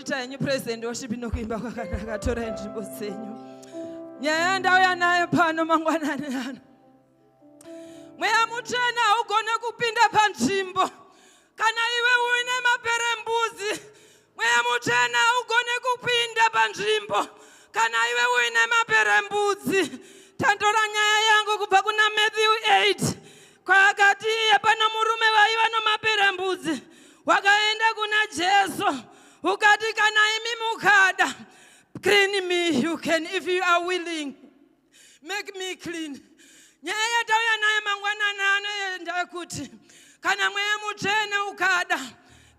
Master and you praise and worship in Okimba Kakatora and Jibosenyo. Nyanda yanayo pano mangwanani. Mweya mutena ugone kupinda panzvimbo. Kana iwe uine maperembuzi. Mweya mutena ugone kupinda panzvimbo. Kana iwe uine maperembuzi. Tantora nyaya yangu kubva kuna Matthew 8. Kwa akati pano murume vaiva namaperembuzi. Wakaenda kuna Jesu. Ukati kana imi mukada. Clean me, you can, if you are willing. Make me clean. Nyaya tauya naye mangwana nano yenda kuti. Kana mweya mutene ukada.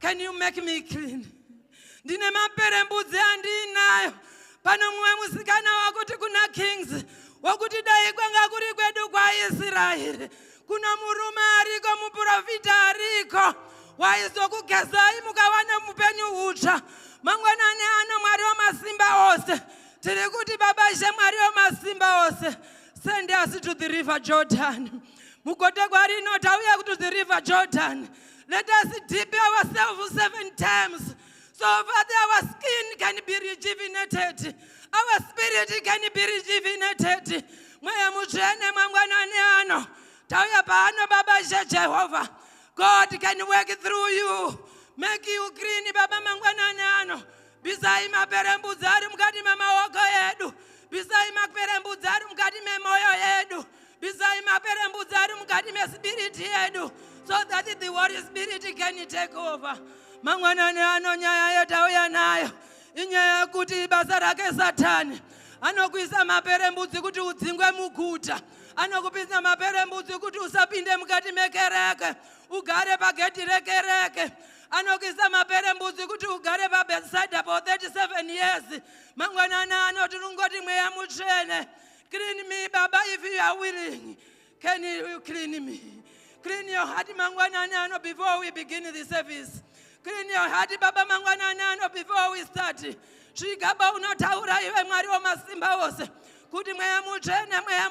Can you make me clean? Ndine maperembudzi andinayo. Pano mwe musikana wakuti kuna kings. Wakuti dai kwanga kuri kwedu kwa Israeli. Kuna murume ariko muprofita ariko. Waizokugezai mukawane mupenyu utsva. Mangwanani ano Mwari wamasimba ose. Tiri kuti Baba Ishe Mwari wamasimba ose. Send us to the river Jordan. Mukote kwa rino tauya to the river Jordan. Let us dip ourselves 7 times. So that our skin can be rejuvenated. Our spirit can be rejuvenated. Mweya mutene mangwanani ano. Tauya paano Baba Ishe Jehovah. God can work through you. Make you clean, Baba mangwanani ano. Bisai maperembudzi ari mukati memaoko edu. Bisai maperembudzi ari mukati memoyo yedu. Bisai maperembudzi ari mukati mespirit yedu. So that the Holy Spirit can take over. Mangwanani ano nyaya yotauya nayo. Inyaya kuti basa rake Satani. Anokuisa maperembudzi kuti udzingwe muguta. Anokupisa maperembudzi kuti usapinde mukati mekereke. Ugare pageti rekereke. Anokisa maperembudzi kuti ugare pabeside for 37 years. Mangwanani ano tirungoti mweya mutsvene. Clean me, Baba, if you are willing. Can you clean me? Clean your heart, mangwanani ano, before we begin the service. Clean your heart, Baba mangwanani ano, before we start. Chigaba unotaura iwe Mwari wamasimba ose. Kuti mweya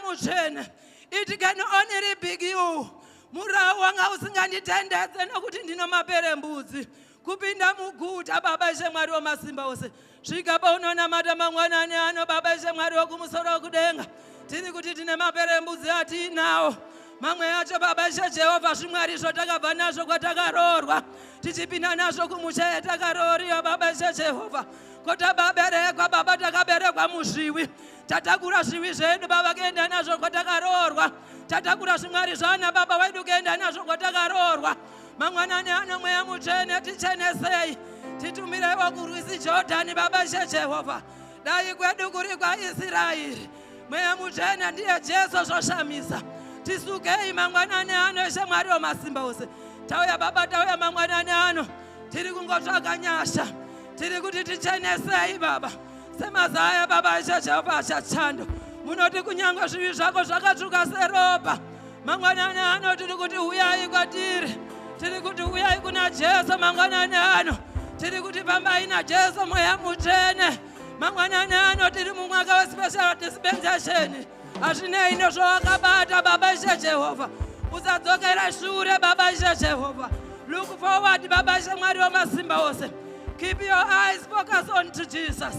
mutsvene. It can only be you. Murau wanga usinganditendedze nokuti ndino maperembudzi. Kupinda muguta Baba Ishe Mwari wamasimba ose. Chigaba unonamata mangwanani ano Baba Ishe Mwari wokumusoro wokudenga. Tiri kuti tine maperembudzi atinawo. Mamwe acho Baba Ishe Jehovah zvimwari zvotakabva nazvo kwatakarorwa. Tichipinda nazvo kumusha takaroriwa Baba Ishe Jehovah. Kota baberekwa Baba takaberekwa muzviwi. Tatakura zviwi zvedu Baba kuenda nazvo kwatakarorwa. Tatakura zvimwari zvana Baba wedu kuenda nazvo kwatakarorwa. Mangwanani ano mweya mutsvene tichenesei. Titumirewo kurwisi Jordan Baba Ishe Jehovah. Dai kwedu kuri kwa Israeli. Mweya mutsvene ndiye Jesu zvoshamisa. Tisukei mangwanani ano Ishe Mwari wamasimba ose. Tauya Baba tauya mangwanani ano. Tiri kungotsvaka nyasha. Tiri kuti tichenesei Baba. Semazaya Baba Ishe Jehovah achachando. Munoti kunyangwa zvivi zvako zvakatsvuka seropa. Mangwanani ano tiri kuti uyai kwatiri. Tiri kuti uyai kuna Jesu mangwanani ano. Tiri kuti pambai na Jesu mweya mutsvene. Mangwanani ano tiri mumwaka wespecial dispensation. Hazvinei nezvawakabata Baba Ishe Jehovah. Usadzokera shure Baba Ishe Jehovah. Look forward Baba Ishe Mwari wamasimba ose. Keep your eyes focused on to Jesus.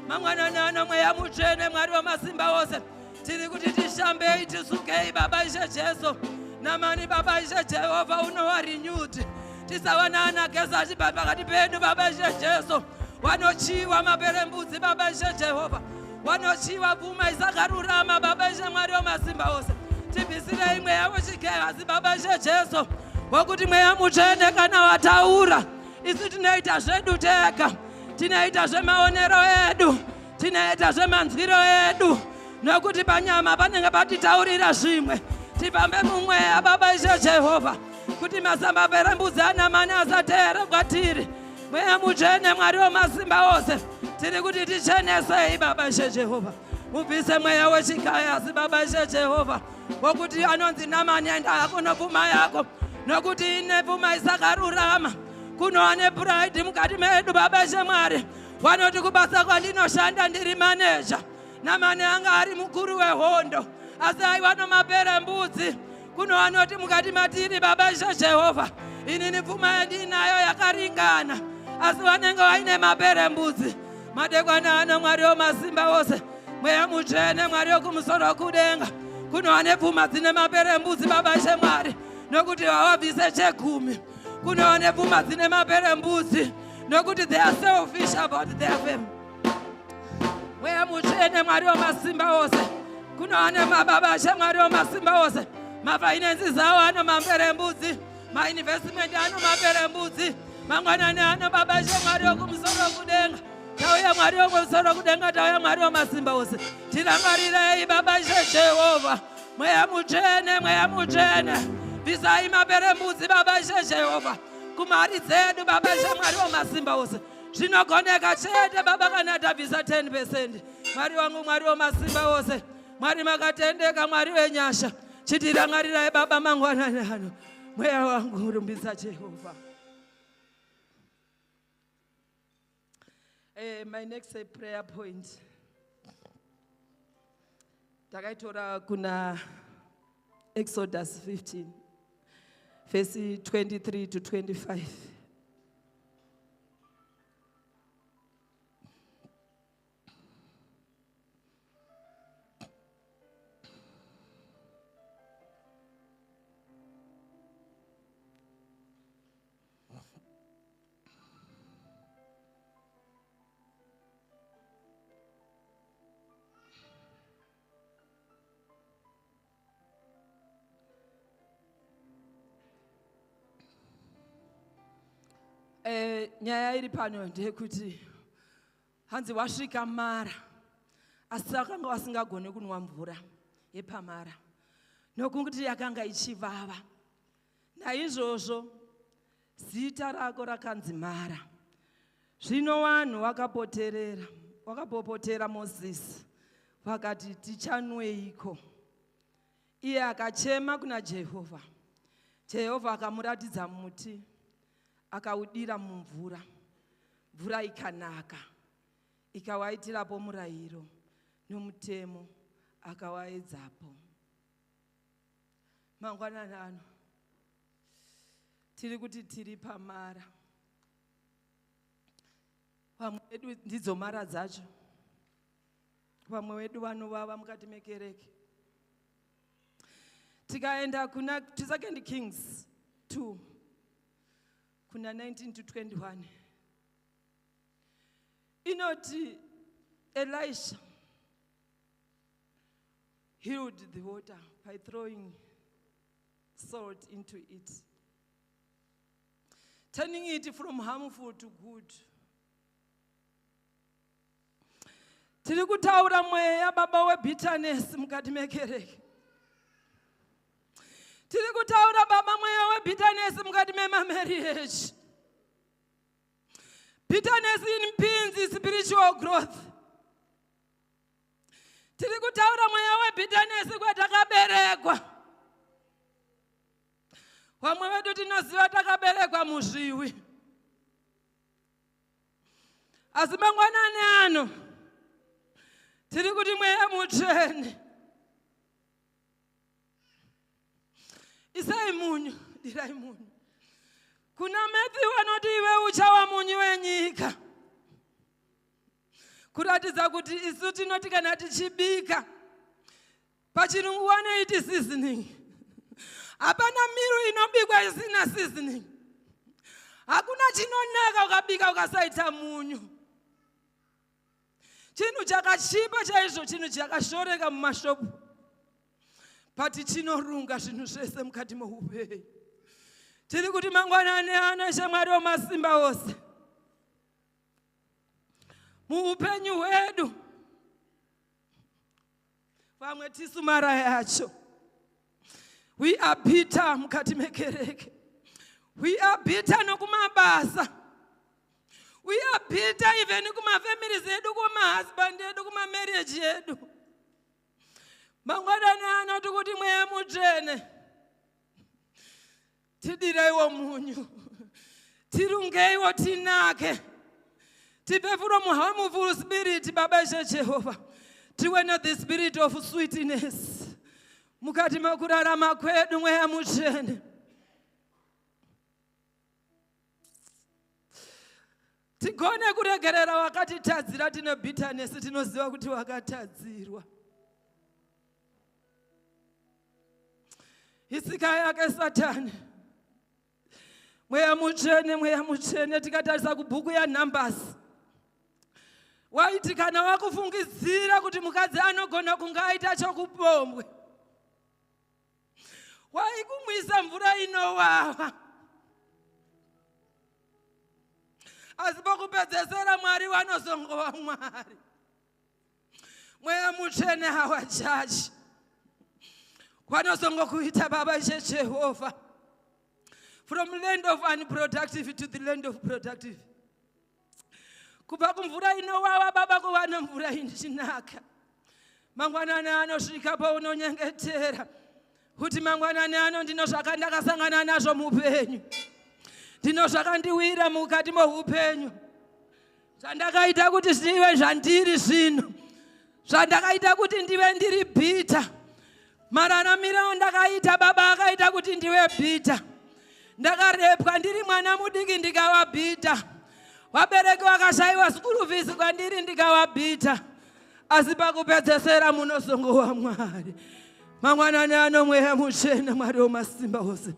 Mangwanani ano mweya mutsvene Mwari wamasimba ose. Tiri kuti tishambei tisukei Baba Ishe Jesu. Namani Baba Ishe Jehovah unowa renewed. Tisawana anageza achibva pakati pedu Baba Ishe Jesu. Wanochiwa maperembudzi Baba Ishe Jehovah. Wanochiwa pfuma isakarurama Baba Ishe Mwari wamasimba ose. Tibvisirei mweya wechikehasi Baba Ishe Jesu. Wokuti mweya mutsvene kana wataura. Isu tinoita zvedu tega. Tinoita zvemaonero edu. Tinoita zvemanzwiro edu. Nokuti panyama panenge patitaurira zvimwe. Tipambe mumweya Baba Ishe Jehovah. Kuti masamba perembudzi anamani asateere kwatiri. Mweya mutsvene Mwari wamasimba ose. Tiri kuti tichenesei Baba Ishe Jehovah. Mubvise mweya wechikayasi Baba Ishe Jehovah. Wokuti anonzi Namani enda hako nopfuma yako. Nokuti ine pfuma isakarurama. Kunowa nepride mukati medu Baba Ishe Mwari. Wanoti kubasa kwandinoshanda ndiri manager. Namani anga ari mukuru wehondo. Asi aiwa namaperembudzi. Kunowa noti mukati matiri Baba Ishe Jehovah. Inini pfuma yandinayo yakaringana. asi vanenge vaine maperembudzi madekwana ano Mwari wamasimba ose Mweya Mutsvene Mwari wokumusoro kudenga kuno ane pfuma dzine maperembudzi Baba Ishe Mwari nokuti vavabvise chegumi kuno ane pfuma dzine maperembudzi nokuti they are selfish about their family. Mweya Mutsvene Mwari wamasimba ose kuno ane mababa Ishe Mwari wamasimba ose mafinances zavo ano maperembudzi mainvestment ano maperembudzi mangwanani ano Baba Ishe Mwari wokumusoro kudenga tauya Mwari wokumusoro kudenga tauya Mwari wamasimba ose tirangarirei Baba Ishe Jehovha Mweya Mutsvene Mweya Mutsvene bvisai maperembudzi Baba Ishe Jehovha kumari dzedu Baba Ishe Mwari wamasimba ose zvinogoneka chete Baba kana tabvisa 10%. Mwari wangu Mwari wamasimba ose Mwari makatendeka Mwari wenyasha chitirangarirai Baba mangwanani ano Mweya wangu rumbidza Jehovha. My next prayer point takaitora kuna Exodus 15 verse 23 to 25. Nyaya iri pano ndeyekuti hanzi wasvika Mara asi vakanga vasingagoni kunwa mvura yepamara nokuti yakanga ichivava. Naizvozvo zita rako rakanzi Mara. Zvino vanhu vakapopotera Mozisi vakati tichanweiko? Iye akachema kuna Jehovha. Jehovha akamuratidza muti akaudira mumvura, mvura ikanaka, ikawaitirapo murayiro nomutemo akawaedzapo. Mangwanani ano tiri kuti tiri paMara. Vamwe vedu ndidzo mara dzacho, vamwe vedu vanovava mukati mekereke. Tikaenda kuna 2 Kings 2 kuna 19 to 21 inoti Elisha healed the water by throwing salt into it, turning it from harmful to good. Tiri kutaura mweya baba webitterness mukati mekereke. Tiri kutaura baba mweya webitterness mukati memamarriage. Bitterness impinzi spiritual growth. Tiri kutaura mweya webitterness kwatakaberekwa. Vamwe vedu tinoziva takaberekwa muzviwi. Asi mangwanani ano tiri kuti Mweya Mutsvene isai munyu, dirai munyu. Kuna Matthew anoti iwe uchawa munyu wenyika. Kuratidza kuti isu tinoti kana tichibika pachirungu vanoiti seasoning. Hapana miru inobikwa isina seasoning. Hakuna chinonaka ukabika ukasaita munyu. Chinhu chakachipa chaizvo, chinhu chakashoreka mumashopu. Pati chinorunga zvinhu zvese mukati meupenyu. Tiri kuti mangwanani ano Ishe Mwari wamasimba ose muupenyu hwedu vamwe tisu mara yacho. We are bitter mukati mekereke. We are bitter nokumabasa. We are bitter even kumafamilies edu, kumahusband edu, kumamarriage edu. Mangwanani ano tikuti Mweya Mutsvene tidiraiwo munyu, tirungeiwo tinake, tipe from harmful spirit Baba Ishe Jehovha, tiwene the spirit of sweetness mukati mekurarama kwedu Mweya Mutsvene. tigone kuregerera wakatitadzira. Tine bitterness, tinoziva kuti wakatadzirwa. Isika yake Satani. Mweya mutsvene, tikatarisa kubhuku yaNumbers. Waiti kana wakufungidzira kuti mukadzi anogona kunge aita chokupombwe, waikumwisa mvura inowawa. Asi pakupedzesera Mwari wanozongova Mwari. Mweya mutsvene hawajaji. Wanozongokuita Baba Jehovah. From land of unproductive to the land of productive. Kubva kumvura inowawa Baba kuwana mvura inochinaka. Mangwanani anosvika paunonyengetera kuti mangwanani ano ndino zvakandakasangana nazvo muupenyu. Ndino zvakandiwira mukati meupenyu. Zvandakaita kuti zvive zvandiri zvino. Zvandakaita kuti ndive ndiri bita. Mararamiro ndakaita Baba akaita kuti ndive bita. Ndakarepwa ndiri mwana mudiki ndikawa bita. Wabereki wakashaiwa school fees kwandiri ndikawa bita. Asi pakupedzesera munozongowa Mwari. Mangwanani ano Mweya Mutsvene Mwari wemasimba ose.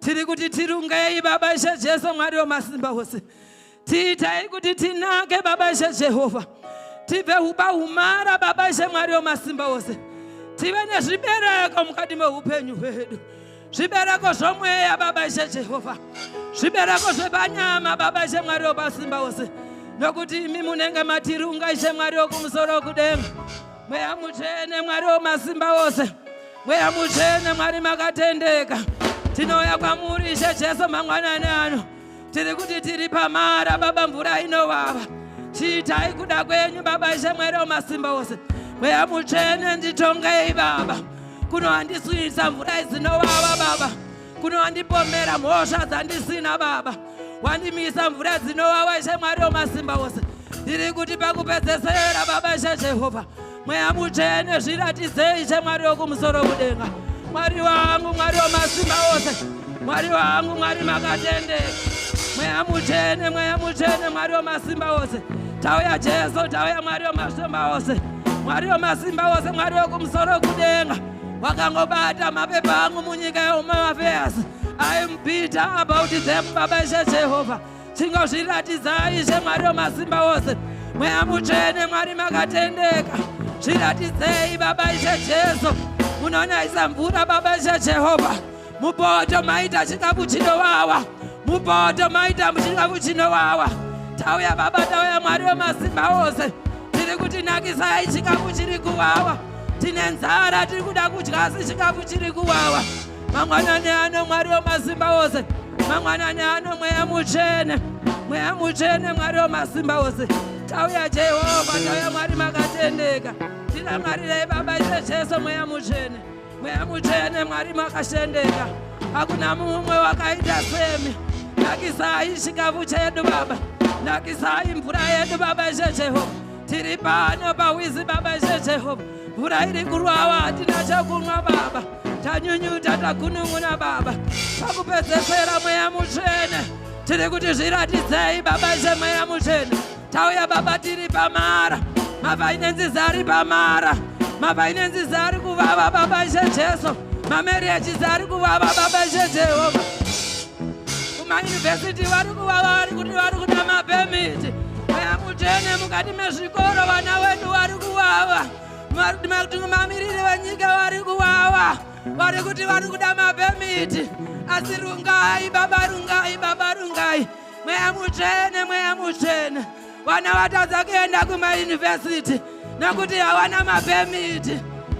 Tiri kuti tirungei Baba Jesu Mwari wemasimba ose. Tiitai kuti tinake Baba Jehovah. Tive humara Baba Mwari wemasimba ose. Tive nezvibereko mukati meupenyu hwedu. Zvibereko zvomweya Baba Jehovah. Zvibereko zvepanyama Baba Mwari wemasimba ose. Nokuti imi munenge matirunga Ishe Mwari wokumusoro kudenga. Mweya Mutsvene Mwari wemasimba ose. Mweya Mutsvene Mwari makatendeka. Tinouya kwamuri Ishe Jesu mangwanani ano. Tiri kuti tiri pamara Baba mvura inovava. Chiitai kuda kwenyu Baba Ishe Mwari wemasimba ose. Mweya Mutsvene nditongei Baba. Kunoandiswisa mvura izinovava Baba. Kunoandipomera mhosva dzandisina Baba. Wandimisa mvura dzinovava Ishe Mwari wemasimba ose. Tiri kuti pakupedzesera Baba Ishe Jehovah. Mweya Mutsvene zviratidzei Ishe Mwari wokumusoro kudenga. Mwari wangu Mwari wemasimba ose. Mwari wangu Mwari makatendeka. Mweya Mutsvene Mwari wemasimba ose. Tauya Jesu, tauya Mwari wemasimba ose. Mwari wemasimba ose, Mwari wokumusoro kudenga. Wakangobata mapepa angu munyika yeHome Affairs. I am bitter about them Baba Jehovah. Chingozviratidzai Ishe Mwari wemasimba ose. Mweya Mutsvene Mwari makatendeka. Zviratidzei Baba Ishe Jesu. Munonaisa mvura Baba Ishe Jehovah. Mupoto maita chikafu chinowawa. Mupoto maita chikafu chinowawa. Tauya Baba, tauya Mwari wemasimba ose. Tiri kuti nakisai chikafu chiri kuwawa. Tine nzara tiri kuda kudya asi chikafu chiri kuwawa. Mangwanani ano Mwari wemasimba ose. Mangwanani ano Mweya Mutsvene. Mweya Mutsvene Mwari wemasimba ose. Tauya Jehovah, tauya Mwari makatendeka. Tirangarirei Baba Ishe Jesu Mweya Mutsvene. Mweya Mutsvene Mwari makashendeka. Hakuna mumwe wakaita semi. Nakisai chikafu chedu Baba. Nakisai mvura yedu Baba Ishe Jehovah. Tiri pano pawizi Baba Ishe Jehovah. Mvura iri kurwawa hatina chokumwa Baba. Tanyunyuta takunun'una Baba. Pakupedzesera Mweya Mutsvene. Tiri kuti zviratidzei Baba Ishe Mweya Mutsvene. Tauya Baba tiri pamara. Mafainenzi ari pamara. Mafainenzi ari kuvava Baba Ishe Jesu. Mamarriage ari kuvava Baba Ishe Jehovah. Kumayunivhesiti vari kuvava vari kuti vari kuda mapemiti. Mweya Mutsvene mukati mezvikoro vana vedu vari kuvava. Mamiriri venyika vari kuwawa. Vari kuti vari kuda mapemiti. Asi rungai Baba, rungai Baba, rungai. Mweya Mutsvene, Mweya Mutsvene. Vana vatadza kuenda kumayunivhesiti nokuti havana mapemiti.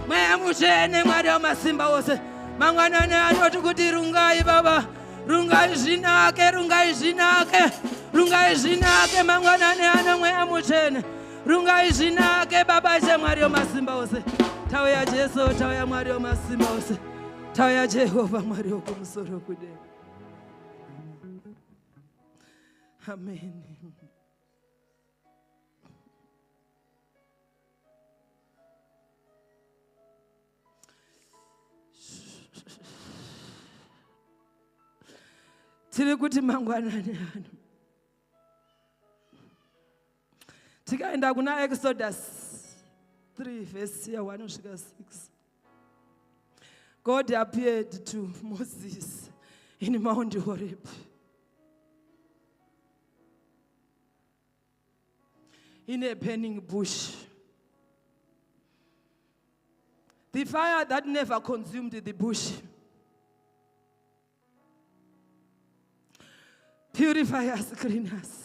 Mweya Mutsvene Mwari wemasimba ose. Mangwanani anoti kuti rungai Baba. Rungai zvinake, rungai zvinake. Rungai zvinake mangwanani ano Mweya Mutsvene. Rungai zvinake Baba Ishe Mwari wemasimba ose. Tauya Jesu, tauya Mwari wemasimba ose. Tauya Jehovah Mwari wokumusoro kudenga. Amen. Tiri kuti mangwanani ano tikaenda kuna Exodus 3 verse 1 kusvika 6. God appeared to Moses in Mount Horeb. In a burning bush. The fire that never consumed the bush. Purify us, clean us.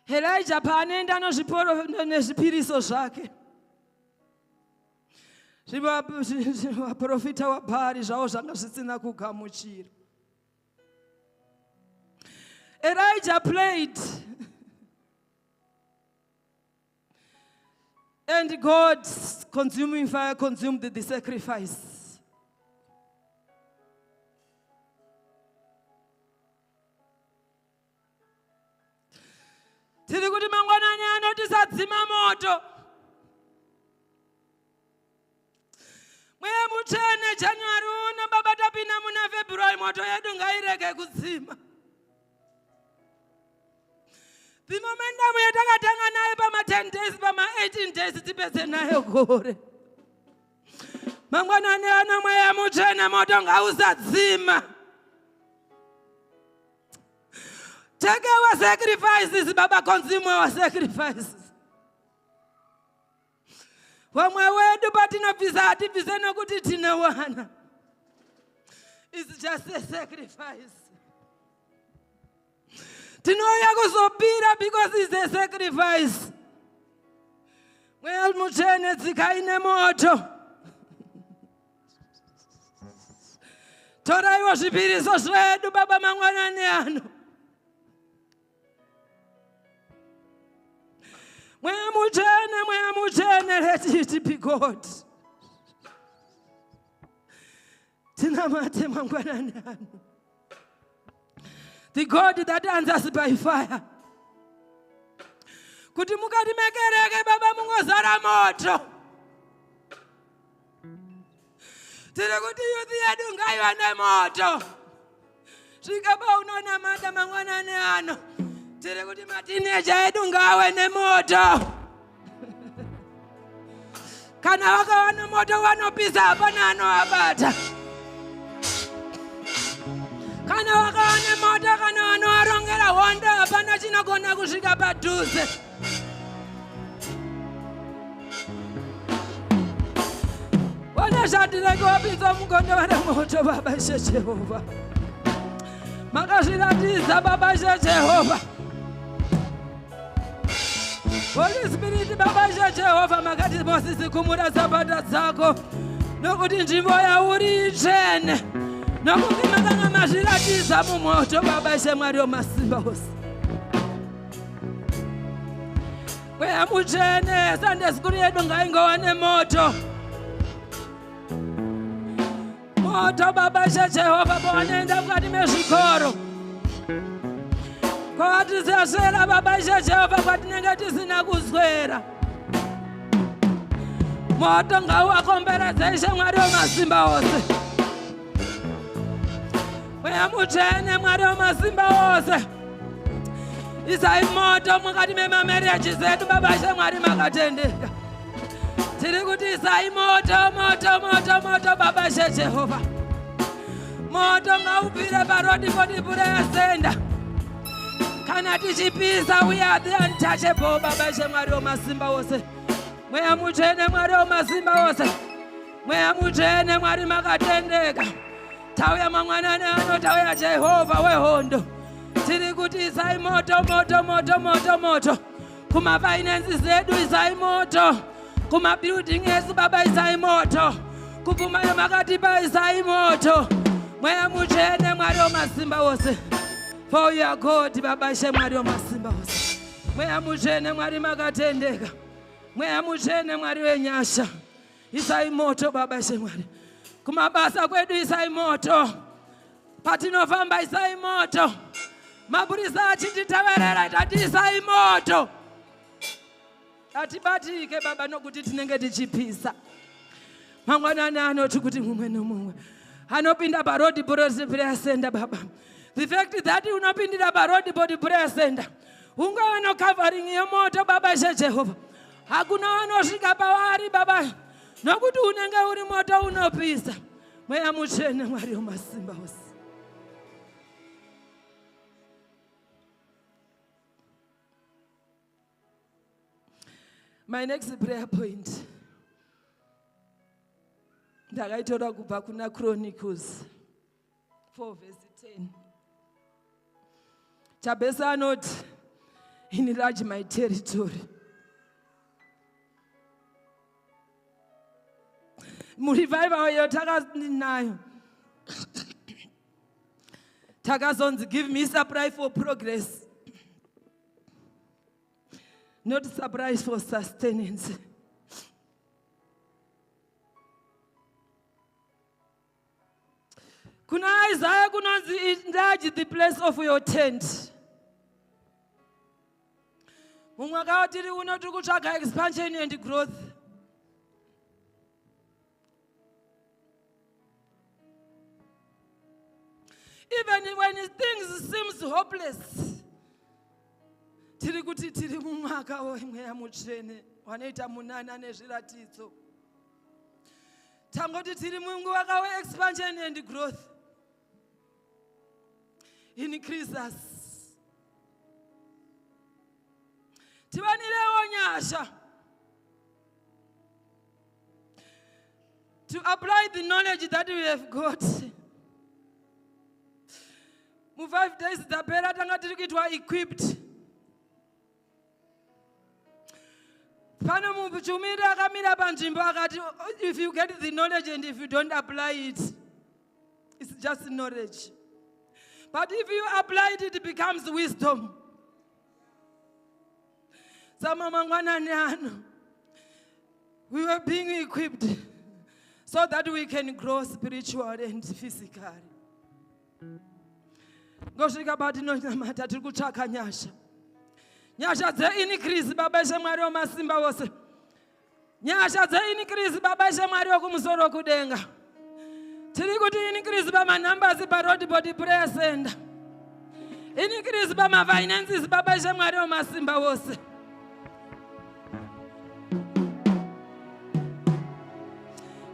Elijah paanenda nezvipiriso zvake. Vaprofita vaBhaari zvavo zvanga zvisina kugamuchira. Elijah played. And God's consuming fire consumed the sacrifice. Tiri kuti mangwanani ano tisadzima moto. Mweya Mutsvene January uno baba tapinda muna February moto yedu ngairege kudzima. The momentum yatakatanga nayo pama 10 days pama 18 days tipedze nayo gore. Mangwanani ano Mweya Mutsvene moto ngausadzima. Take our sacrifices, Baba, consume our sacrifices. Wamwe wedu patinobvisa atibvise nokuti tinowana. It's just a sacrifice. Tinouya kuzopira because it's a sacrifice. Mweya Mutsvene dzikaine moto. Toraiwo zvipiriso zvedu Baba mangwanani ano. Mweya Mutsvene, let it be God. Tinamate mangwanani ano. The God that answers by fire. Kuti mukati mekereke Baba mungozara moto. Tiri kuti youth yedu ngaiwane moto. Svika paunonamata mangwanani ano. Tiri kuti matineja edu ngawe nemoto. Kana wakawana moto wanopisa hapana anoabata. Kana wakawana moto kana wanoarongera hondo hapana chinogona kusvika padhuze. Wana zvatireke wapinza mugondo wana moto Baba Ishe Jehovah. Makazviratidza Baba Ishe Jehovah. Holy Spirit Baba Ishe Jehovah makati Moses kumura sabata dzako nokuti nzvimbo yauri itsvene nokuti makanga mazviratidza mumoto Baba Ishe Mwari wamasimba ose. Mweya Mutsvene Sunday school yedu ngaingowane moto. Moto Baba Ishe Jehovah pawanoenda mukati mezvikoro. Kwatisaswera Baba Ishe Jehovah kwatinenge tisina kuswera. Moto ngauakomberedze Ishe Mwari wamasimba ose. Mweya Mutsvene Mwari wamasimba ose. Isai moto mukati memamarriage zedu Baba Ishe Mwari makatendeka. Tiri kuti isai moto Baba Ishe Jehovah. Moto ngaupire parodi poti prayer center. Kana tichipisa we are the untouchable Baba Ishe Mwari wamasimba ose. Mweya Mutsvene Mwari wamasimba ose. Mweya Mutsvene Mwari makatendeka. Tauya mangwanani ano tauya Jehovah wehondo. Tiri kuti isai moto. Kuma finances zedu isai moto. Kuma building esu Baba isai moto. Kupuma makatipa isai moto. Mweya Mutsvene Mwari wamasimba ose. For your God Baba Ishe Mwari wamasimba ose. Mweya Mutsvene Mwari makatendeka. Mweya Mutsvene Mwari wenyasha. Isai moto Baba Ishe Mwari. Kumabasa kwedu isai moto. Patinofamba isai moto. Mapurisa achititaverera tati isai moto. Atibatike Baba nokuti tinenge tichipisa. Mangwanani anoti kuti mumwe nomumwe anopinda parodi prayer center Baba. The fact that unopindira parodi prayer center Ungava no-covering yemoto Baba Jehova. Hakuna vanosvika pavari Baba. Nokuti unenge uri moto unopisa. Mweya mutsvene Mwari wamasimba ose. My next prayer point. Ndakaitora kubva kuna Chronicles 4 verse 10. Jabesi anoti, enlarge my territory. Murevival yo takanayo. Takazonzi, give me supply for progress. Not surprise for sustenance. Kuna Isaiah kunonzi enlarge the place of your tent. Mumwaka watiri uno tiri kutsvaga expansion and growth. Even when things seems hopeless. Tiri kuti tiri mumwaka wemweya mutsvene wanoita munana nezviratidzo. Tangoti tiri mumwaka we-expansion and growth. Increase us. Tivanirewo nyasha. To apply the knowledge that we have got. Mu 5 days tapera tanga tiri kuitwa equipped. Pano muchumira akamira panzvimbo akati, if you get the knowledge and if you don't apply it, it's just knowledge. But if you apply it, it becomes wisdom. We were being equipped so that we can grow spiritually and physically. Ngosvika patinonyamata tiri kutsvaka nyasha. Nyasha dze-increase Baba Mwari wamasimba ose. Nyasha dze-increase Baba Mwari wokumusoro kudenga. Tiri kuti increase pamanumbers parod body prayer center. Increase pamafinances Baba Mwari wamasimba ose.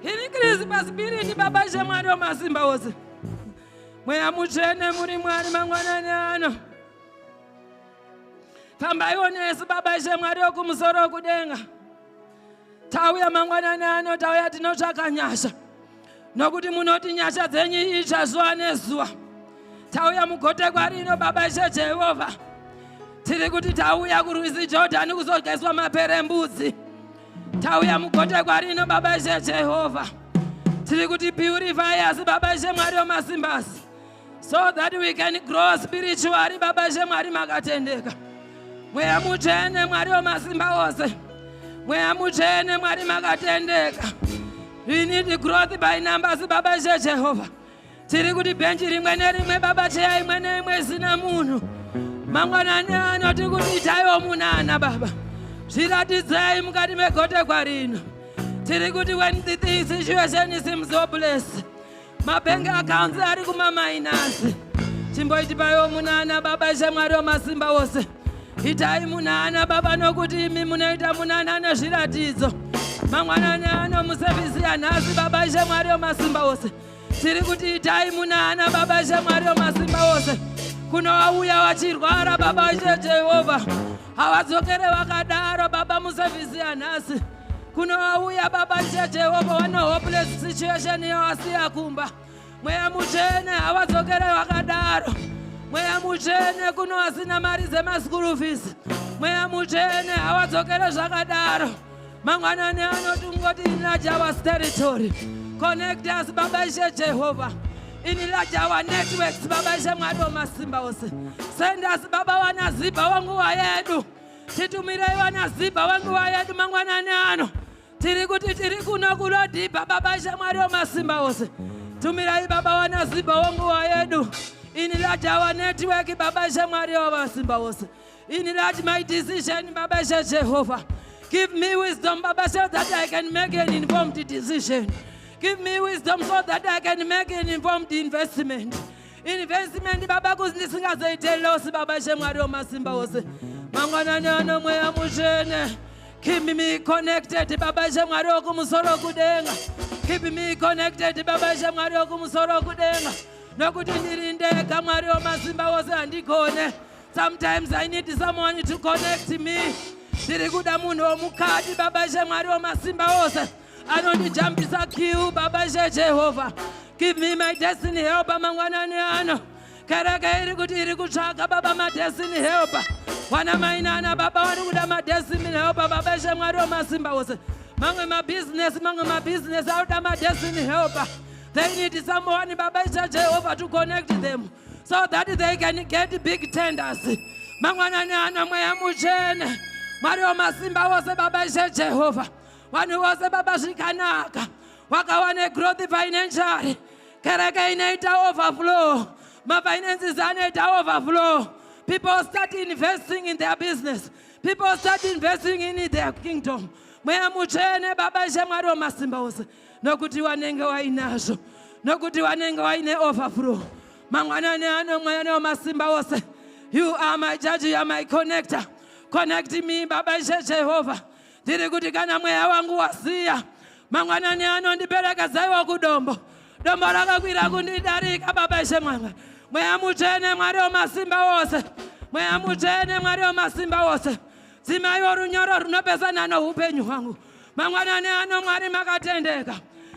Increase paspirit Baba Mwari wamasimba ose. Mweya mutsvene muri Mwari mangwanani ano. Fambai Yesu Baba Mwari wokumusoro kudenga. Tauya mangwanani ano, tauya tinotsvaka nyasha. Nokuti munoti nyasha dzenyu itsva zuva nezuva. Tauya mugotekwa rino Baba Jehovha. Tiri kuti tauya kurwizi Jordan kuzodyeswa maperembudzi. Tauya mugotekwa rino Baba Jehovha. Tiri kuti purify us Baba Mwari wamasimba ose. So that we can grow spiritually Baba Mwari makatendeka. Mweya mutsvene Mwari wamasimba ose. Mweya mutsvene Mwari makatendeka. We need growth by numbers Baba Jehovha. Tiri kuti benchi rimwe nerimwe Baba cheya imwe neimwe isina munhu. Mangwanani ano tiri kuti itaiwo munana Baba. Zviratidzei mukati megotekwa rino. Tiri kuti when the situation seems hopeless. Mabank accounts ari kumamainasi. Chimboitipaiwo munana Baba Mwari wamasimba ose. Itai munana Baba nokuti imi munoita munana nezviratidzo. Mangwanani ano musevisi yanhasi Baba Mwari wamasimba ose. Tiri kuti itai munana Baba Mwari wamasimba ose. Kunouya wachirwara Baba Jehovha. Havadzokere vakadaro Baba musevisi yanhasi. Kunouya Baba Jehovha wana hopeless situation yawasiya kumba. Mweya mutsvene havadzokere vakadaro. Mweya mutsvene kuno vasina mari dzema-school fees. Mweya mutsvene havadzokere zvakadaro. Mangwanani anoti ungoti enlarge our territory. Connect us Baba Jehovha. Enlarge our networks Baba Mwari wamasimba ose. Send us Baba wanaziba wanguva yedu. Titumirei wanaziba wanguva yedu mangwanani ano. Tiri kuti tiri kuno kulodipa Baba Mwari wamasimba ose. Tumirai Baba wanaziba wanguva yedu. Enlarge our network Baba Mwari wamasimba ose. Enlarge my decision Baba Jehovha. Give me wisdom Baba so that I can make an informed decision. Give me wisdom so that I can make an informed investment. investment baba kuzindisingazoite loss baba shemwari wamasimba ose mangwanani ano mweya mutsvene. Keep me connected baba shemwari wokumusoro kudenga. Keep me connected baba shemwari wokumusoro kudenga. Nokuti ndiri ndega mwari wamasimba ose handikone. Sometimes I need someone to connect me. Ndiri kuda munhu womukati baba shemwari wamasimba ose anondijambisa kiu baba shejehovha. Give me my destiny helper mangwanani ano. Kereke iri kuti iri kutsvaka baba my destiny helper. Wana mainana baba wari kuda my destiny helper baba shemwari wamasimba ose. Mamwe my business auda my destiny helper. They need someone baba shejehovha to connect them so that they can get big tenders. Mangwanani ano mweya mutsvene mwari wamasimba ose baba shejehovha. Vanhu vose baba zvikanaka wakawane growth financially. Kereke inoita overflow. Mafinances anoita overflow. People start investing in their business. People start investing in their kingdom. Mweya mutsvene baba shemwari wamasimba ose nokuti wanenge wainazvo. Nokuti wanenge waine overflow. Mangwanani ano mweya wamasimba ose. You are my judge, you are my connector. Connect me baba Jehovah. Ndiri kuti kana mweya wangu wasiya mangwanani ano ndipereka zaiwa kudombo. Dombo rakakwira kundidarika baba shemwanga. Mweya mutsvene mwari wamasimba ose. Mweya mutsvene mwari wamasimba ose. Dzimaiwo runyoro runopesana noupenyu hwangu. Mangwanani ano mwari makatendeka.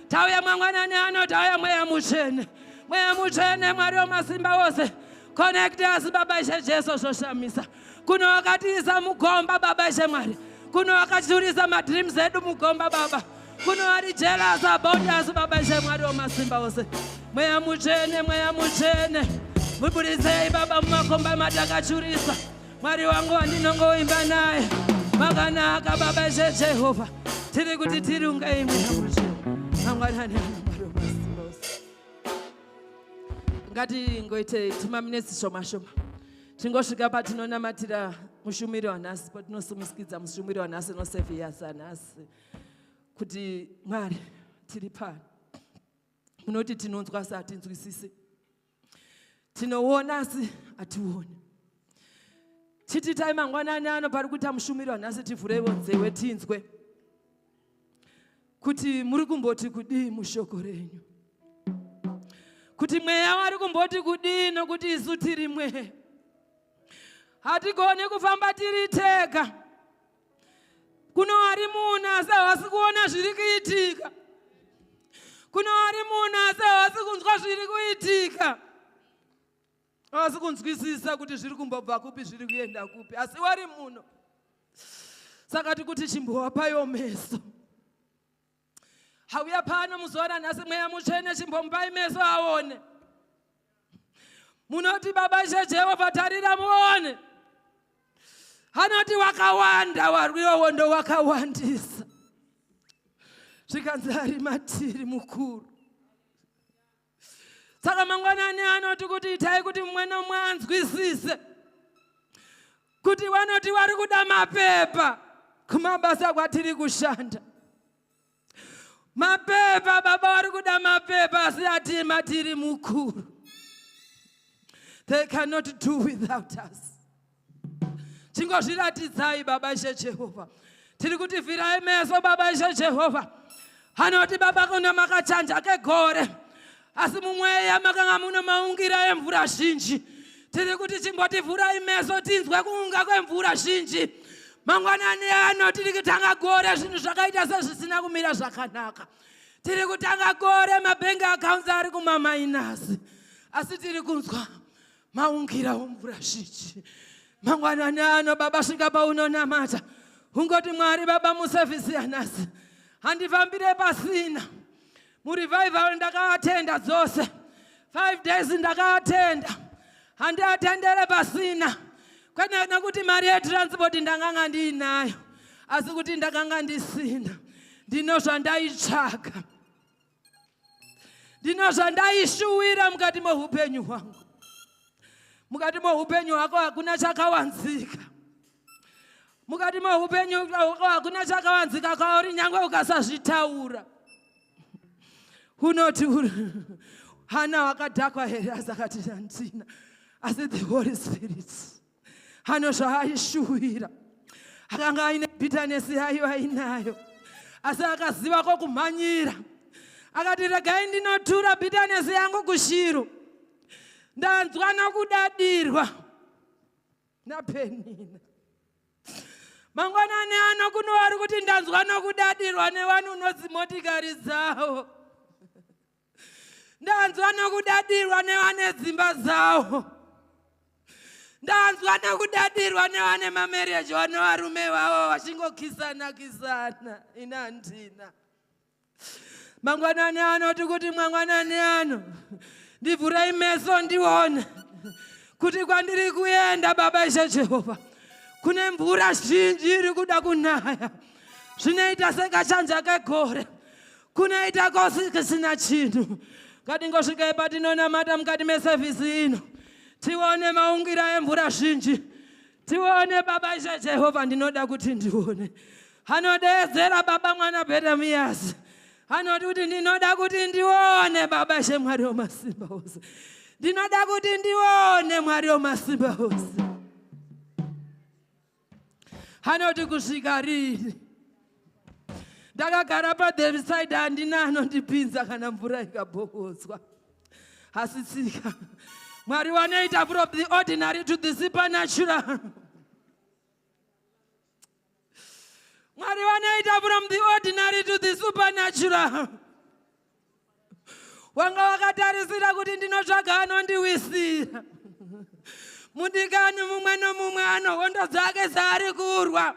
Tauya mangwanani ano tauya mweya mutsvene. Mweya mutsvene mwari wamasimba ose. Connect us baba Jesu zvoshamisa. Kuno wakatiisa mukomba baba shemwari. Kuno wakachurisa madreams edu mukomba baba. Kuno ari jealous about us baba shemwari wamasimba ose. Mweya mutsvene mweya mutsvene. Muburisei baba mumakomba matakachurisa. Mwari wangu wandinongoimba naye. Makanaka baba Jehovha. Tiri kuti tirungai mweya mutsvene. Mangwanani mwari wamasimba ose. Ngati ngoite timaminesi shoma shoma. Tingosvika patinonamatira mushumiri wanhasi, patinosimukidza mushumiri wanhasi nosevhiyasa hanhasi kuti Mwari tiri pano. Munoti tinonzwa asi hatinzwisisi. Tinoona asi hationi. Chititai mangwanani ano pari kuita mushumiri wanhasi tivhureiwo nzewe tinzwe kuti muri kumboti kudii mushoko renyu. Kuti mweya wari kumboti kudii nokuti isu tiri mweya. Hatigoni kufamba tiri tega. Kuno ari munhu asi havasi kuona zviri kuitika. Kuno ari munhu asi havasi kunzwa zviri kuitika. Havasi kunzwisisa kuti zviri kumbobva kupi zviri kuenda kupi. Asi wari munhu. Saka tikuti chimbowapayo meso. Hauya pano muzuva ranhasi mweya mutsvene chimbomupai meso aone. Munoti baba Jehovha tarira muone. Hanoti wakawanda wariwo ndo wakawandisa. Zvikanzi ari matiri mukuru. Saka mangwanani anoti kuti itai kuti mumwe nomwe anzwisise. Kuti vanoti vari kuda mapepa kumabasa kwatiri kushanda. Mapepa baba vari kuda mapepa asi ati matiri mukuru. They cannot do without us. Chingozviratidzai baba Jehovha. Tiri kuti vhirai meso baba Jehovha. Hanoti baba kuna makachanja kegore. Asi mumweya makanga muno maungira emvura zhinji. Tiri kuti chimbotivhurai meso tinzwe kuunga kwemvura zhinji. Mangwanani ano tiri kutanga gore zvinhu zvakaita sezvisina kumira zvakanaka. Tiri kutanga gore mabank accounts ari kumamainasi. Asi tiri kunzwa maungira omvura zhinji. Mangwanani ano baba svika paunonamata. Ungoti Mwari baba musevhisi yanhasi. Handifambire pasina. Murevival ndakaatenda dzose. 5 days ndakaatenda. Handiatendere pasina. Kana kuti mari yetransport ndanganga ndinayo. Asi kuti ndakanga ndisina. Ndinozva ndaitsvaka. Ndinozva ndaishuwira mukati meupenyu hwangu. Mukati meupenyu hwako hakuna chakawanzika. Mukati meupenyu hwako hakuna chakawanzika kwauri nyangwe ukasazvitaura. Unoti Hana wakadhakwa here asakati handina. Asi the Holy Spirit anosvaishuwira. Akanga aine bitterness yayo ainayo. Asi akaziva kokumhanyira. Akati regai ndinotura bitterness yangu kuShiro. Ndanzwa nokudadirwa naPenina. Mangwanani ano kuno vari kuti ndanzwa nokudadirwa nevanhu unodzi motikari dzavo. Ndanzwa nokudadirwa nevane dzimba dzavo. Ndanzwa nokudadirwa nevane mamarriage vanovarume vavo vachingokisana ina handina. Mangwanani anoti kuti mangwanani ano ndivhurei meso ndione kuti kwandiri kuenda Baba Ishe Jehovha kune mvura zhinji iri kuda kunaya. Zvinoita sekachanja kegore. Kunoita kusina chinhu. Ngatingosvika patinonamata mukati mesevhisi ino. Tione maungira emvura zhinji. Tione Baba Ishe Jehovha ndinoda kuti ndione. Anodeedzera Baba Mwana Bheremiyasi. Anoti kuti ndinoda kuti ndione Baba Ishe Mwari Wamasimba Ose. Ndinoda kuti ndione Mwari Wamasimba Ose. Anoti kusvika rini. Ndakagara paDavid side handina anondipinza kana mvura ikabhokotswa. Asi tsika. Mwari wanoita from the ordinary to the supernatural. Mwari wanoita from the ordinary to the supernatural. Wanga wakatarisira kuti ndinotsvaga anondiwisira. Mudikani mumwe nomumwe anohondo dzake dzaari kurwa.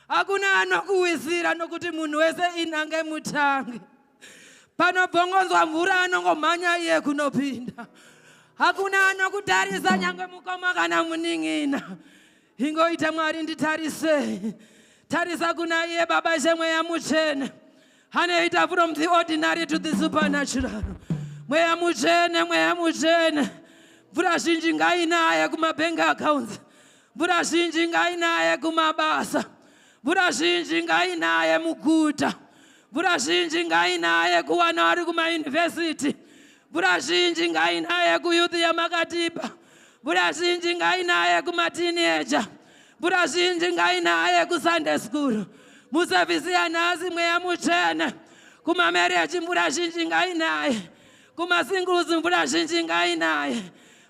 Hakuna anokuwisira nokuti munhu wese inange mutangi. Panobvongonzwa mvura anongomhanya iye kunopinda. Hakuna anokutarisa nyange mukoma kana muning'ina. Ingoita Mwari nditarisei. Tarisa kuna iye Baba Ishe Mweya Mutsvene. Anoita from the ordinary to the supernatural. Mweya Mutsvene, Mweya Mutsvene. Mvura zhinji ngainaye kumabank accounts. Mvura zhinji ngainaye kumabasa. Mvura zhinji ngainaye muguta. Mvura zhinji ngainaye kuvana vari kumayunivhesiti. Mvura zhinji ngainaye kuyuthi yamakatipa. Mvura zhinji ngainaye kumateenager. Mvura zhinji ngainaye kuSunday school. Musevhisi yanhasi Mweya Mutsvene. Kumamarriage mvura zhinji ngainaye. Kumasingles mvura zhinji ngainaye.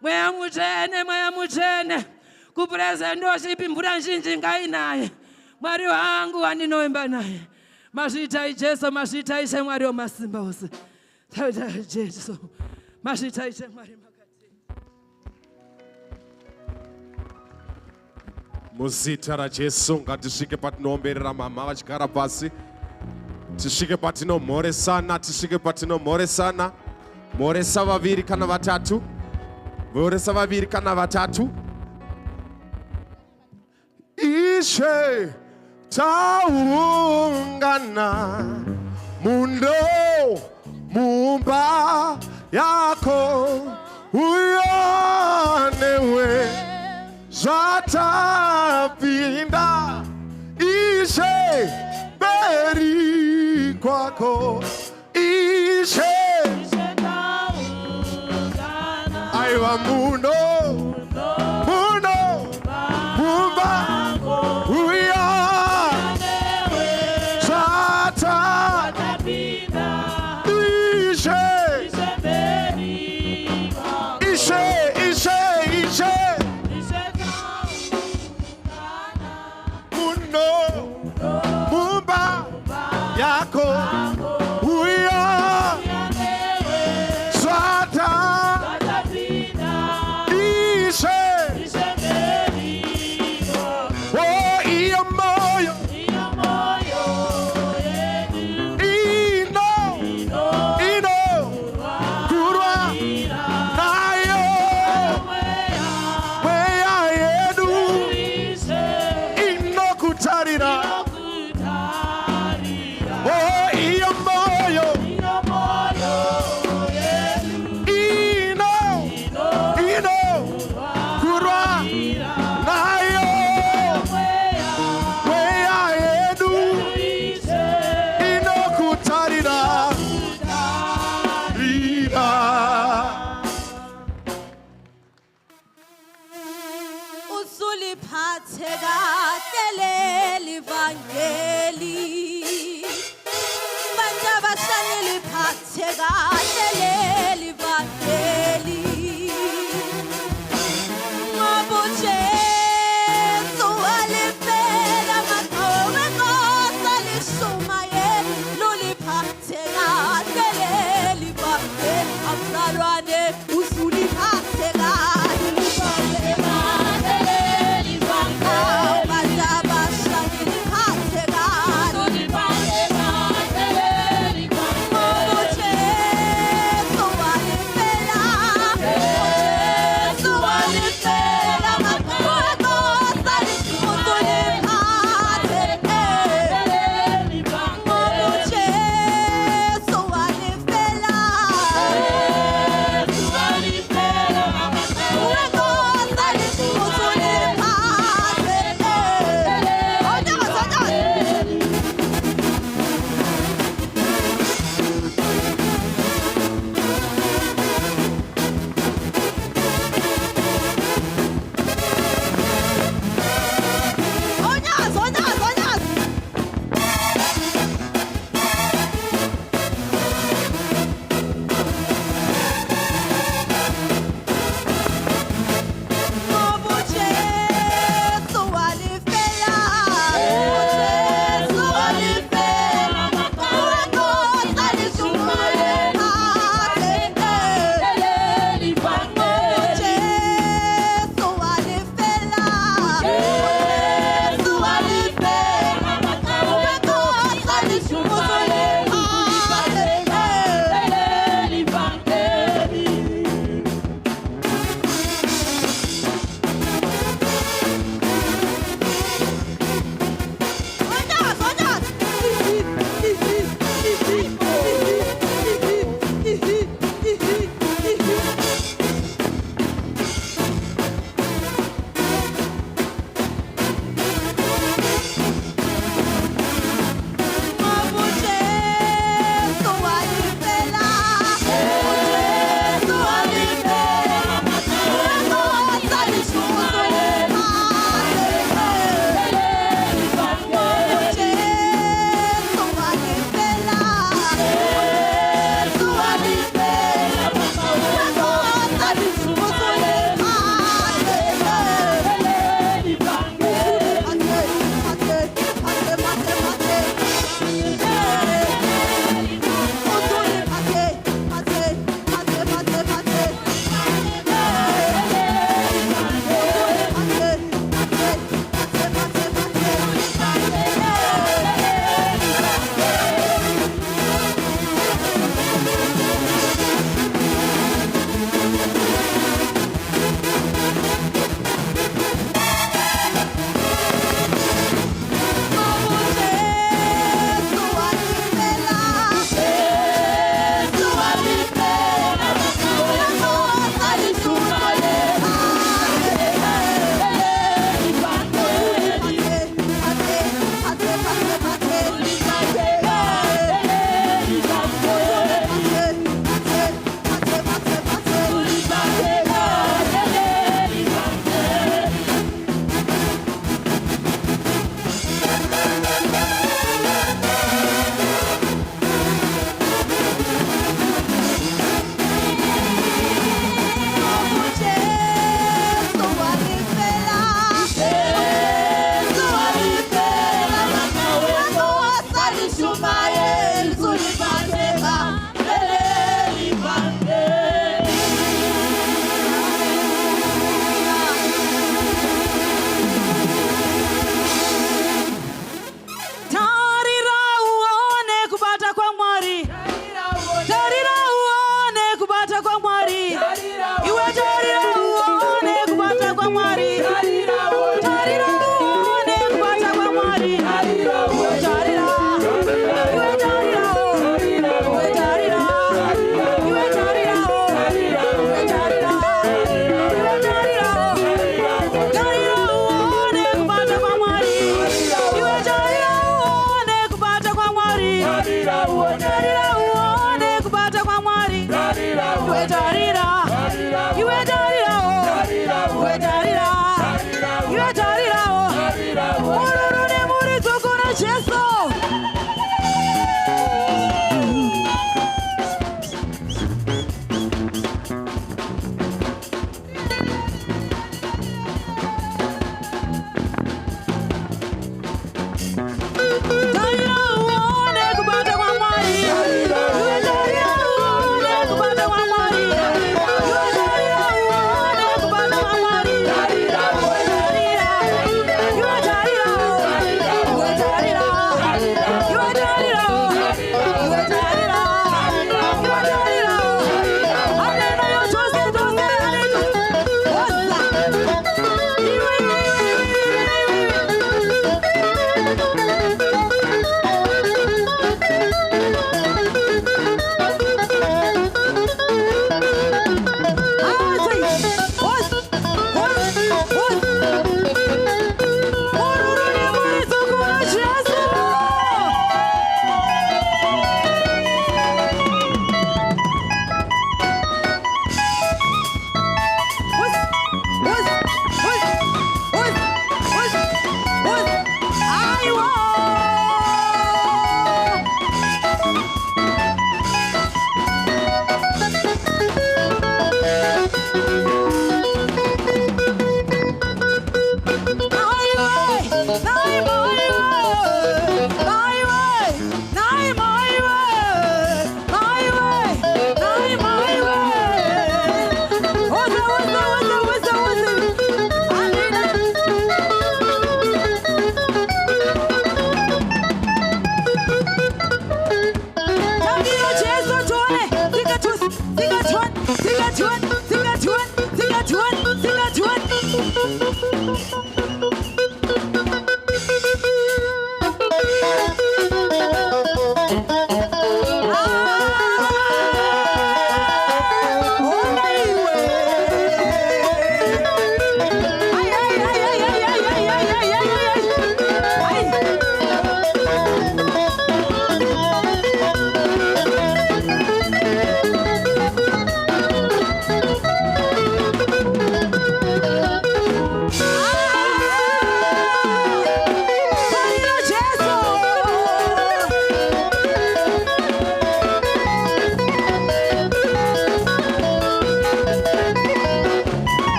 Mweya Mutsvene, Mweya Mutsvene. Kupresendoship mvura zhinji ngainaye. Mwari wangu wandinoimba naye. Mazviitai Jesu, mazviitai Ishe Mwari Wamasimba Ose. Taitai Jesu. Mazviitai Ishe Mwari makati. Muzita raJesu ngatisvike patinoomberera mama vachigara pasi. Tisvike patinomhoresana, tisvike patinomhoresana. Mhoresa vaviri kana vatatu. Mhoresa vaviri kana vatatu. Ishe taungana mundo mumba yako uyonewe zvatapinda Ishe beri kwako Ishe aiwa mundo Viva You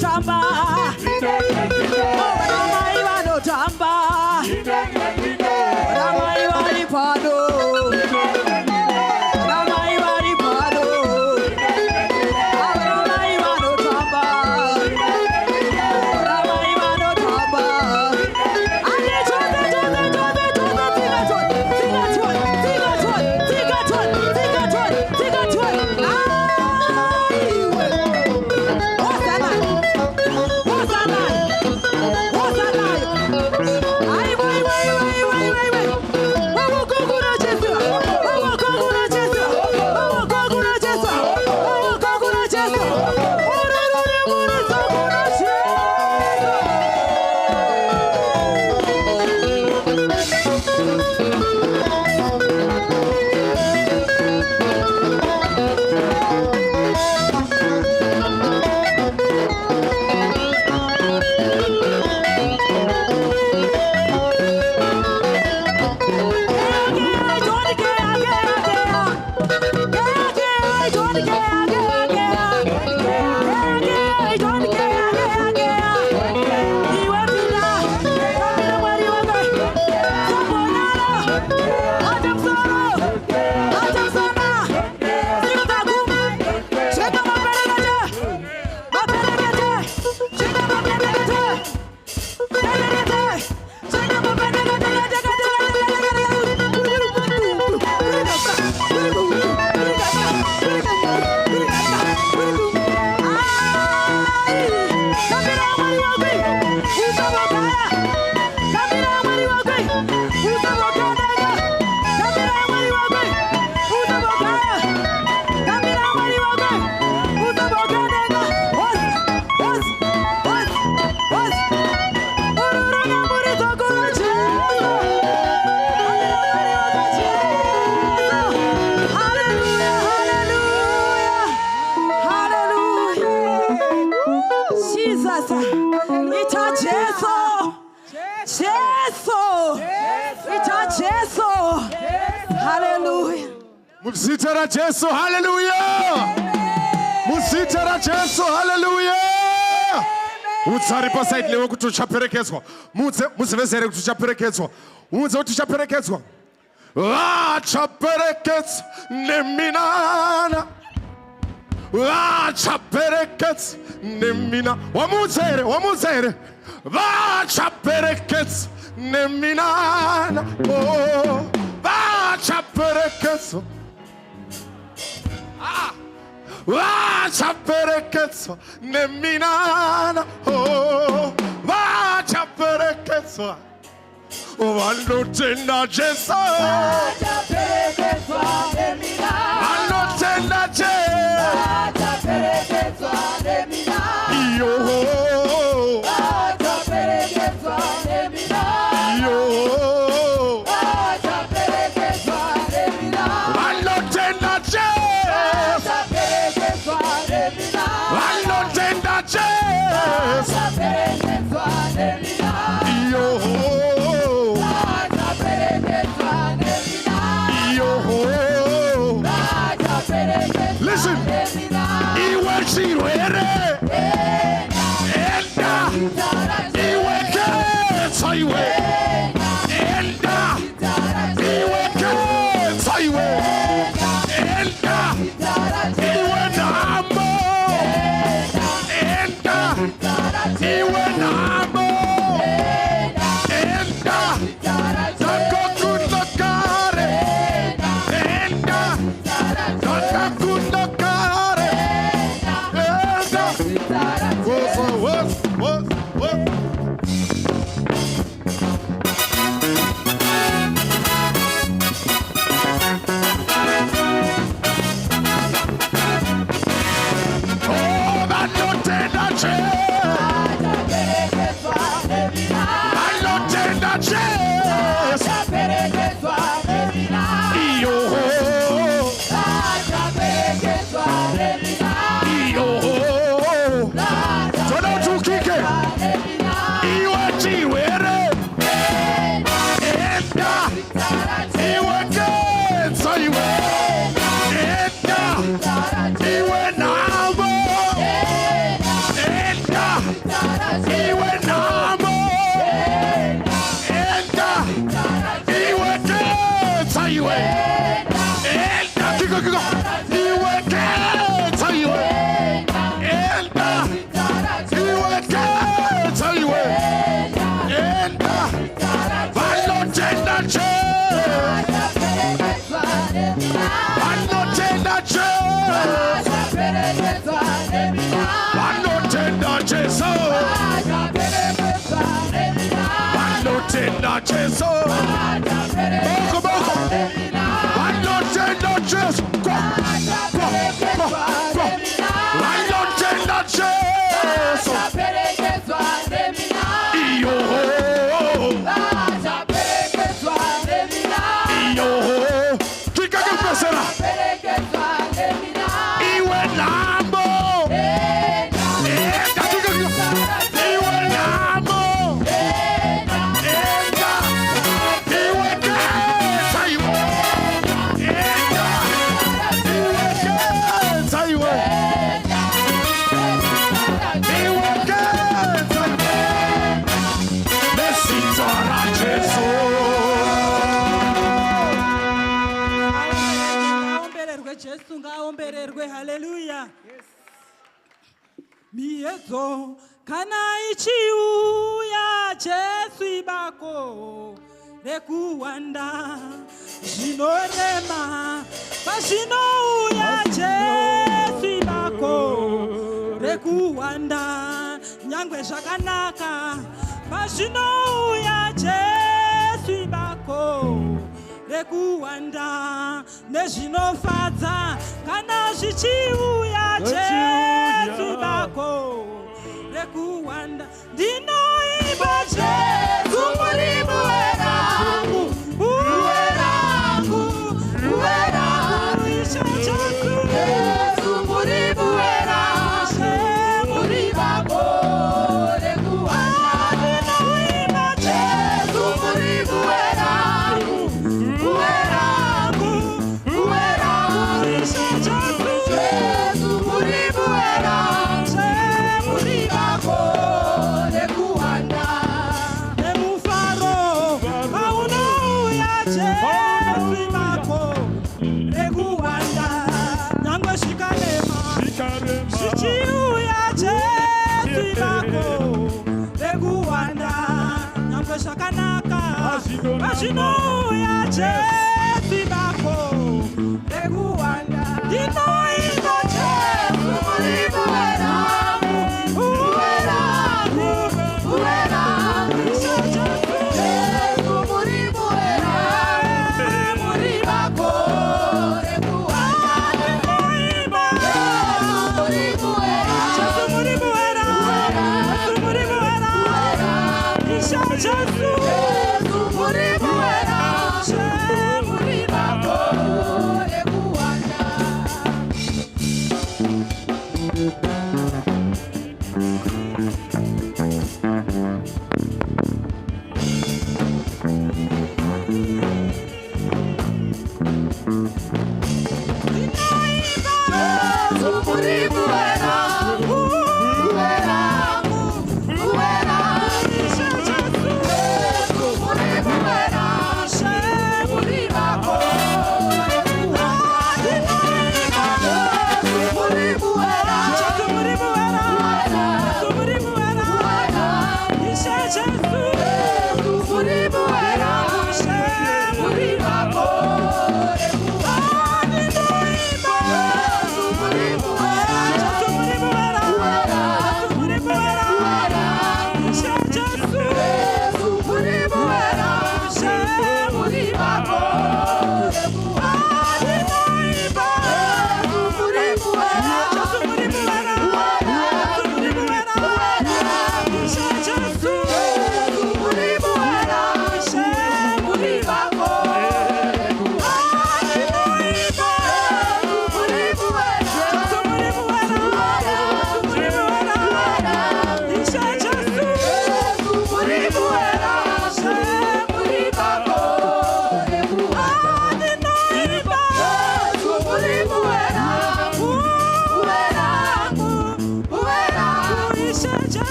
vanotamba, vanamai vanotamba, vanamai vari pano, vanamai vari pano, vanamai vanotamba, vanamai vanotamba. Ane chose Muzita Jesu, hallelujah. Muzita Jesu, hallelujah. Utsari pasait leo kutuchaperekezwa. Muzivezere kutuchaperekezwa. Unze kutuchaperekezwa. Chaperekez neminana. Chaperekez nemina. Wamuzere. Chaperekez neminana. Oh. Chaperekez. Chaperekez neminana. Oh. Chaperekez. Anotenda Jesu, anotenda Jesu, yo, yo, anotenda Jesu, anotenda Jesu, yo. Listen, iwe chirwere, enda, iwe ketsa iwe, enda, iwe ketsa iwe, enda, iwe namo, enda, iwe namo, enda, nakokundakare, enda, nakokundakare. Miezo kana ichiuya Jesu bako rekuwanda zvinorema pazvinouya Jesu bako rekuwanda nyangwe zvakanaka pazvinouya Jesu bako rekuwanda nezvinofadza kana zvichiuya Jesu bako rekuwanda ndinoimba Jesu muri buwe rangu Ishe Jesu Jesu muri buwe rangu muri bako rekuwanda ndinoimba Jesu muri buwe rangu Ishe Jesu Jesu muri buwe rangu muri bako rekuwanda nemufaro paunouya Jesu bako rekuwanda nyangwe zvikarema zvichiuya Jesu bako rekuwanda nyangwe zvakanaka pazvinouya Jesu bako rekuwanda ndinoimba Jesu muri buwe rangu Ishe Jesu Jesu muri buwe rangu muri bako rekuwanda ndinoimba Jesu muri buwe rangu Ishe Jesu Jesu muri buwe rangu muri bako rekuwanda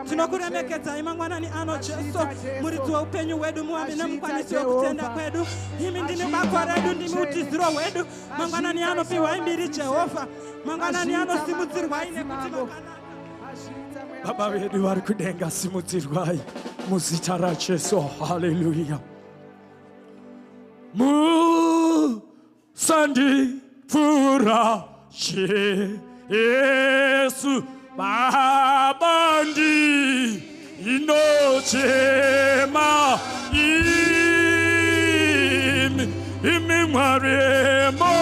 tinokuremekedza imangwanani ano Jesu muridzi weupenyu hwedu muwami nemukwanisi wekutenda kwedu imi ndimi bako redu ndimi utiziro hwedu mangwanani anopiwa imbiri Jehovha mangwanani anosimudzirwai nekuti Baba vedu vari kudenga simudzirwai muzita raJesu haleluya musandifurashe Yesu Baba ndi inochema imi mwaremo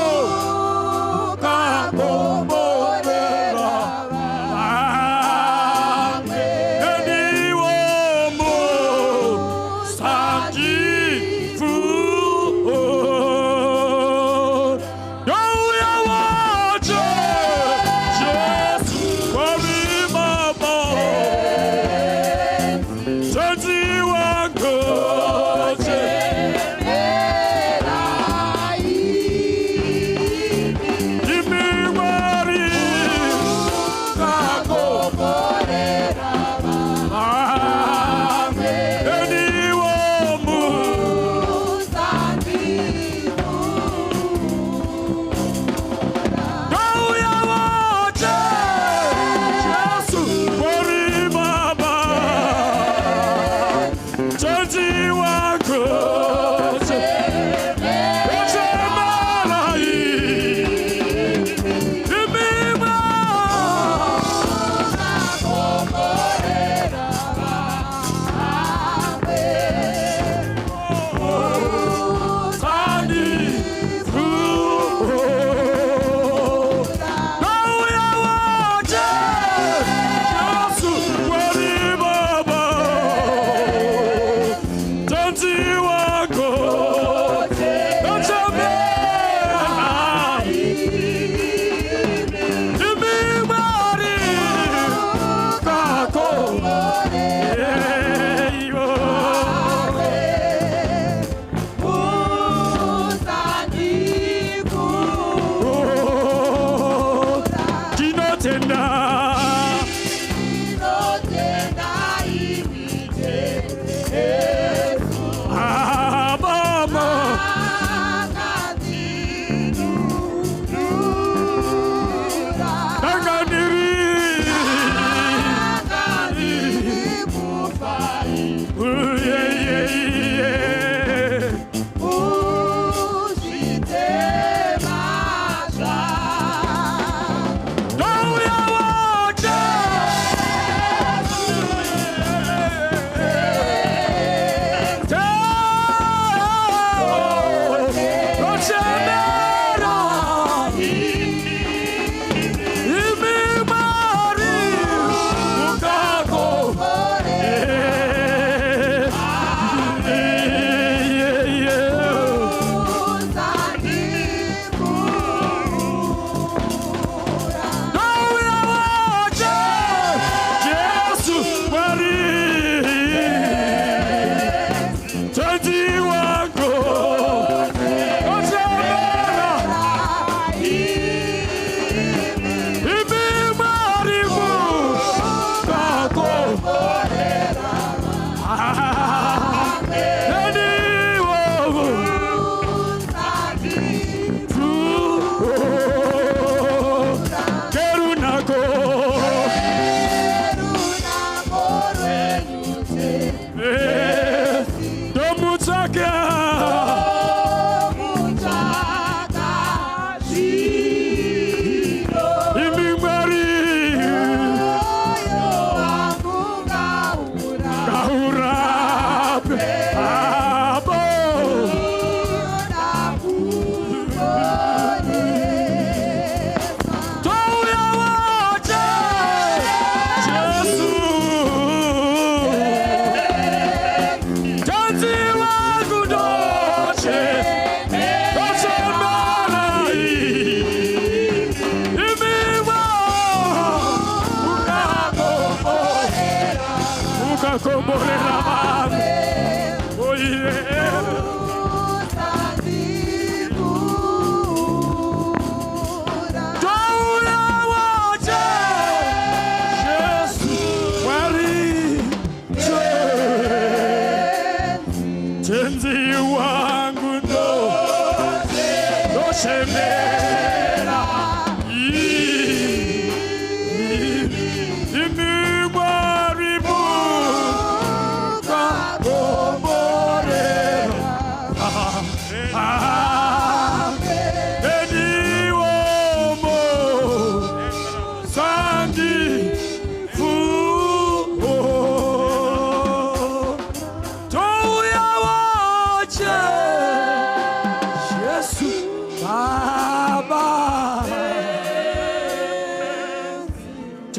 kakomorera ediwomo sanjifu youya waje Jesu wabimama Mtetezi wako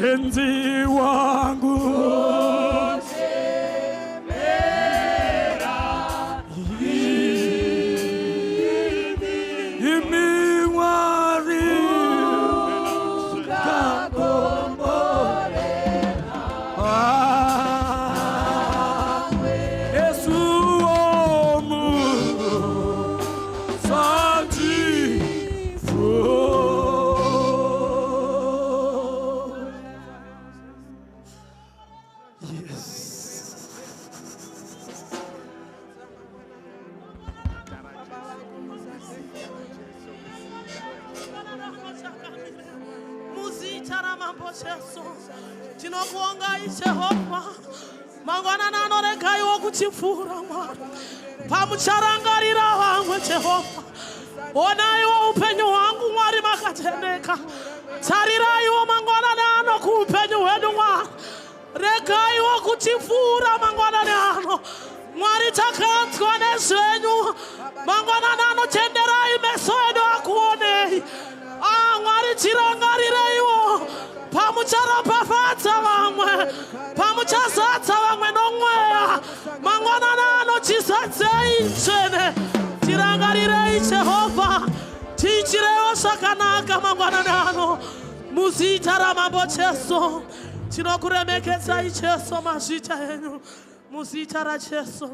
mtetezi wangu mangwana nano rekaiwo kuchifura Mwari pamucharangarira vamwe Jehova onaiwo upenyu wangu Mwari makatendeka tariraiwo mangwana nano kuupenyu hwedu Mwari rekaiwo kuchifura mangwana nano Mwari takanzwa nezvenyu mangwana nano tenderai meso edu akuonei Mwari tirangariraiwo pamucharopafadza vamwe pamuchazadza vamwe nomweya mangwana nano chizadzei mtsvene tirangarirei Jehova tiichirewo zvakanaka mangwana nano muzita ramambo Jesu tinokuremekedzai Jesu mazita enyu muzita raJesu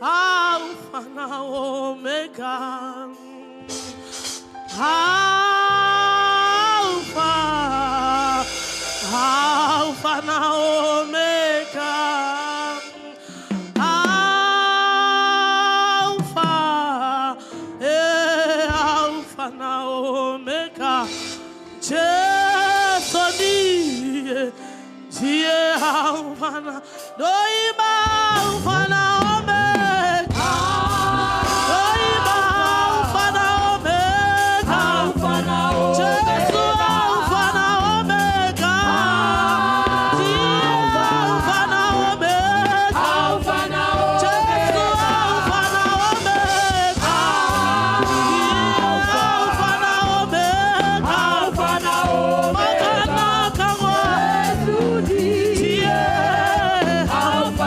Alpha na Omega Alpha na Omega Alpha na Omega Jesu ndiye Alpha na Doima Alpha na Omega Doima Alpha na Omega Jesu Alpha na Omega Alpha na Omega Jesu Alpha na Omega Alpha na Omega Magana kangwa Alpha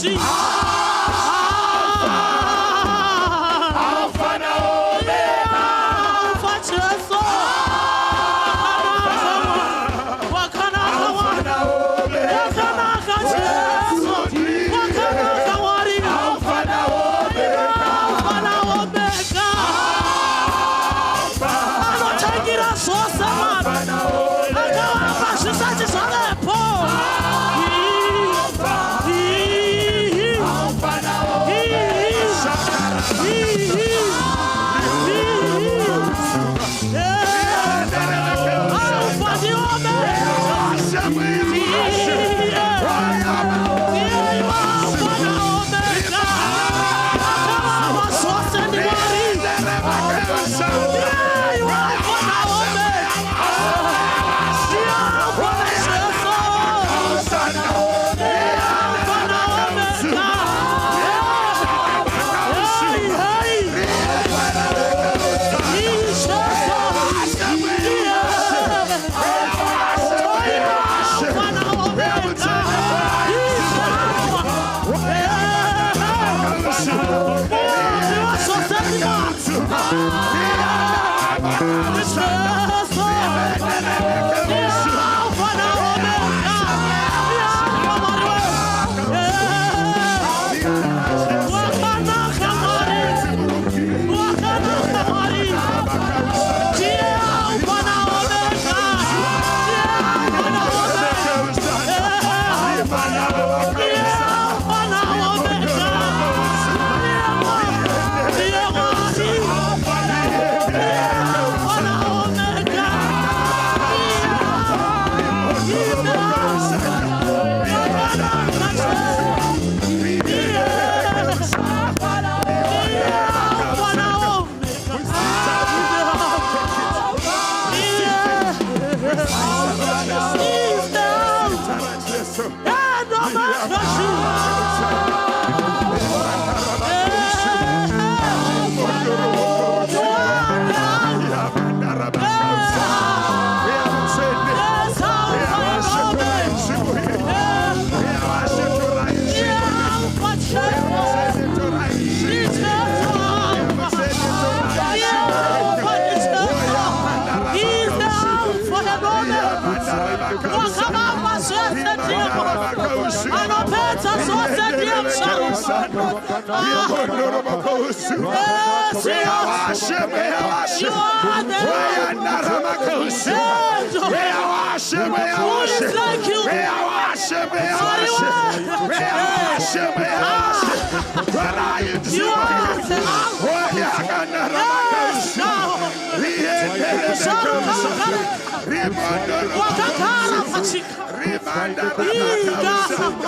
Jesus. Alpha na Omega. Alpha Jesu. Wakanaka wari. Wakanaka Jesu. Wakanaka wari. Alpha na Omega. Alpha na Omega. Anotagira sosa man. Akawa mashisachi salepo.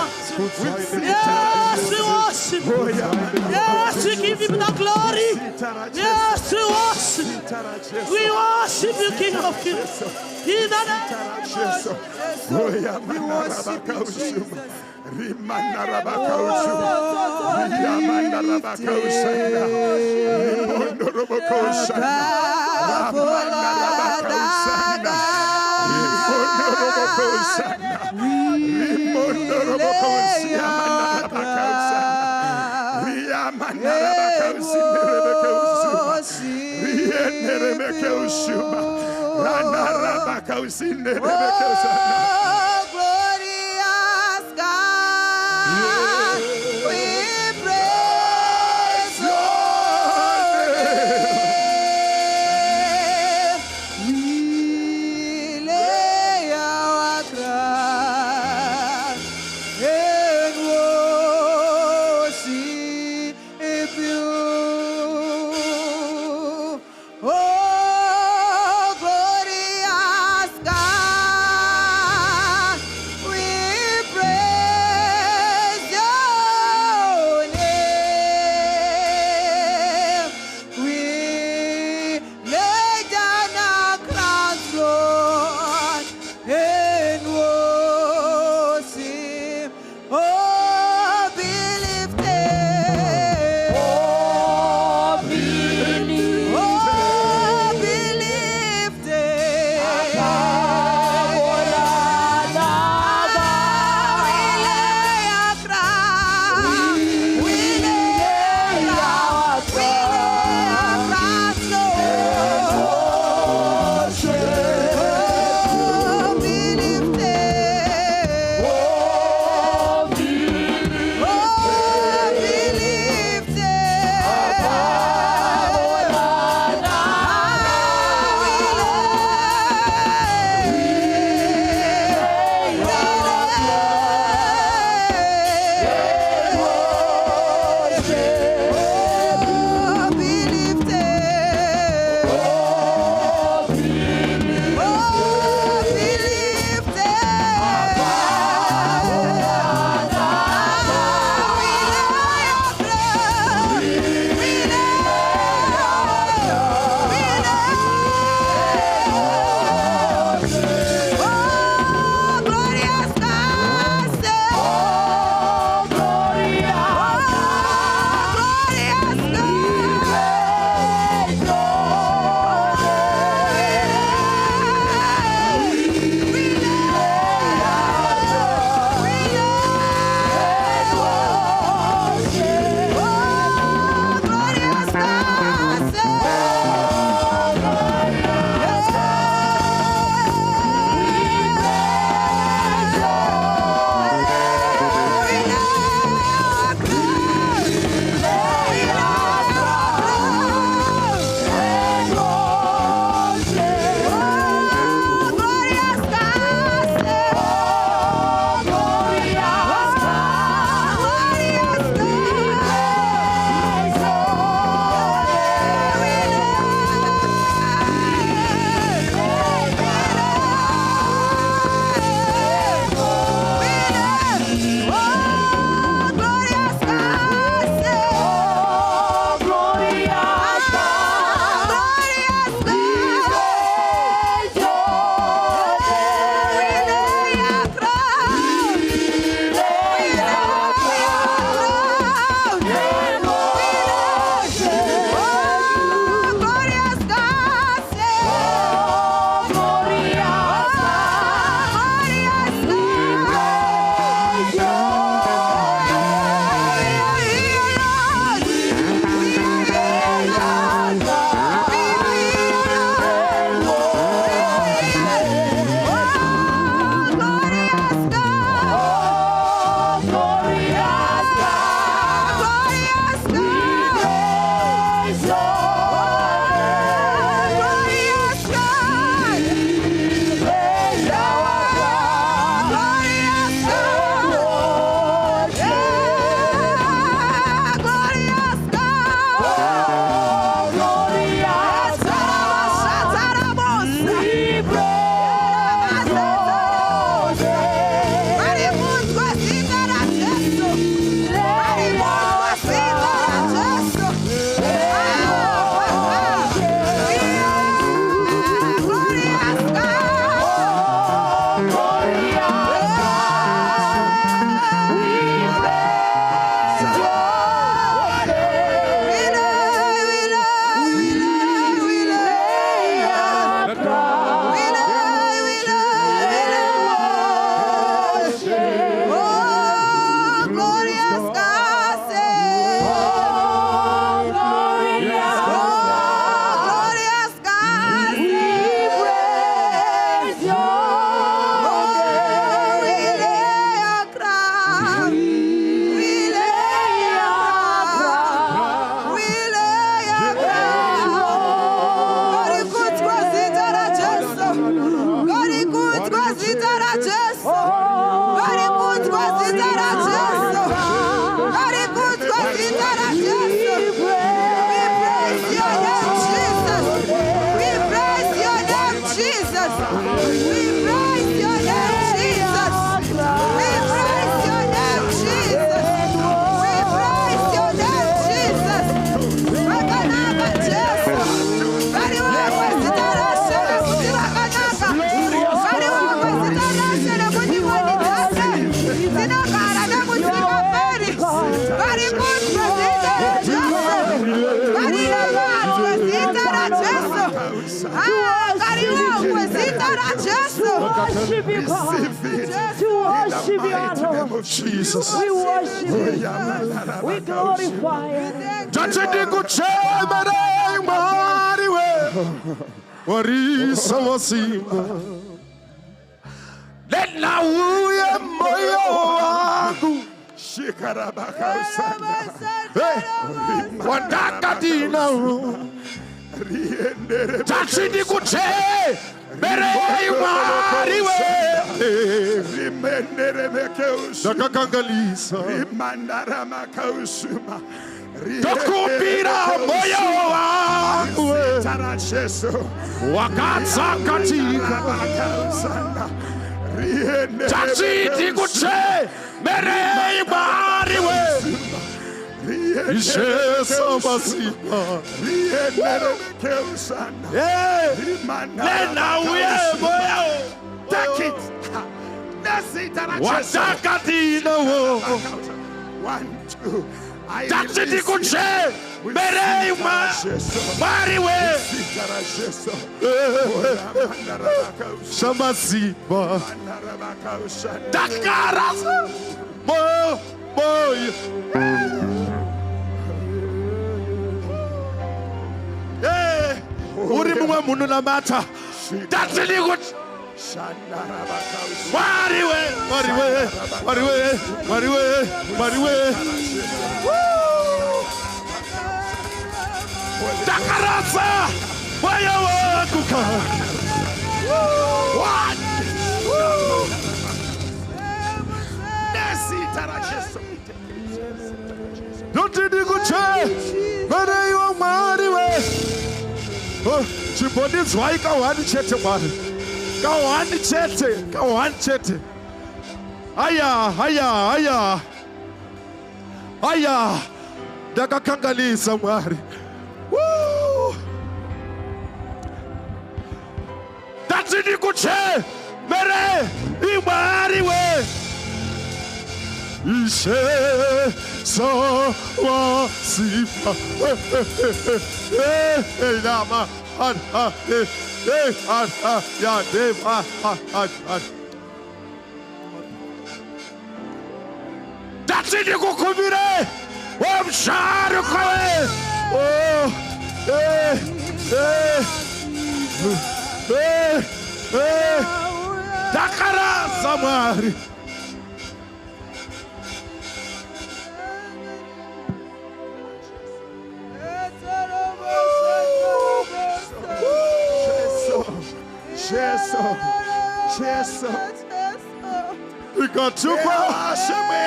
Yes, we worship. Yes, we give him the glory. Yes, we worship. We worship you, King of Kings. In the name of Jesus. We worship you, Jesus. zita la Yesu. Barikuzwe zita la Yesu. We praise your name, Jesus. We praise your name, Jesus. We praise your name, Jesus. We praise your name, Jesus. We praise your name, Jesus. Wakanaka Yesu. Bari wewe zita la Yesu kuti wakanaka. Bari wewe zita la Yesu kuti wanitase. Zinogara nemutima peri. Bari kuzwe zita la Yesu. Bari wewe zita la Yesu. Bari wewe zita la Yesu. Receive it. To worship you, In the name of Jesus. we worship you, we glorify you. Jachidi kuchemere mariwe warisa wasimba Nena uye moyo wangu Shikarabaka usana Wandaka dina Jachidi kuchemere mariwe Rimendere mekeusu Nakakangalisa Rimandara makausuma Tokupira moyo wangu Wakatsa katika Jachidi kuche Merei mariwe Isheso masipa Nena uye moyo Take it Wataka dina wo 1, 2 Jachidi kuche Merei mariwe Shamasipa Dakara Moyo Uri mwe munu na mata Jachidi kuche Mariwe Dakarasa Moyo wangu Jachidi kuche Merei mariwe Chimboni zwai kawani chete mari Kawani chete Aya Dakakangalisa mwari Jachidi kuche Mere imariwe Ishe so wasifa Nama Ya deva Jachidi kukumire Wamsharu kawe Dakara samari Jesu Ikatupa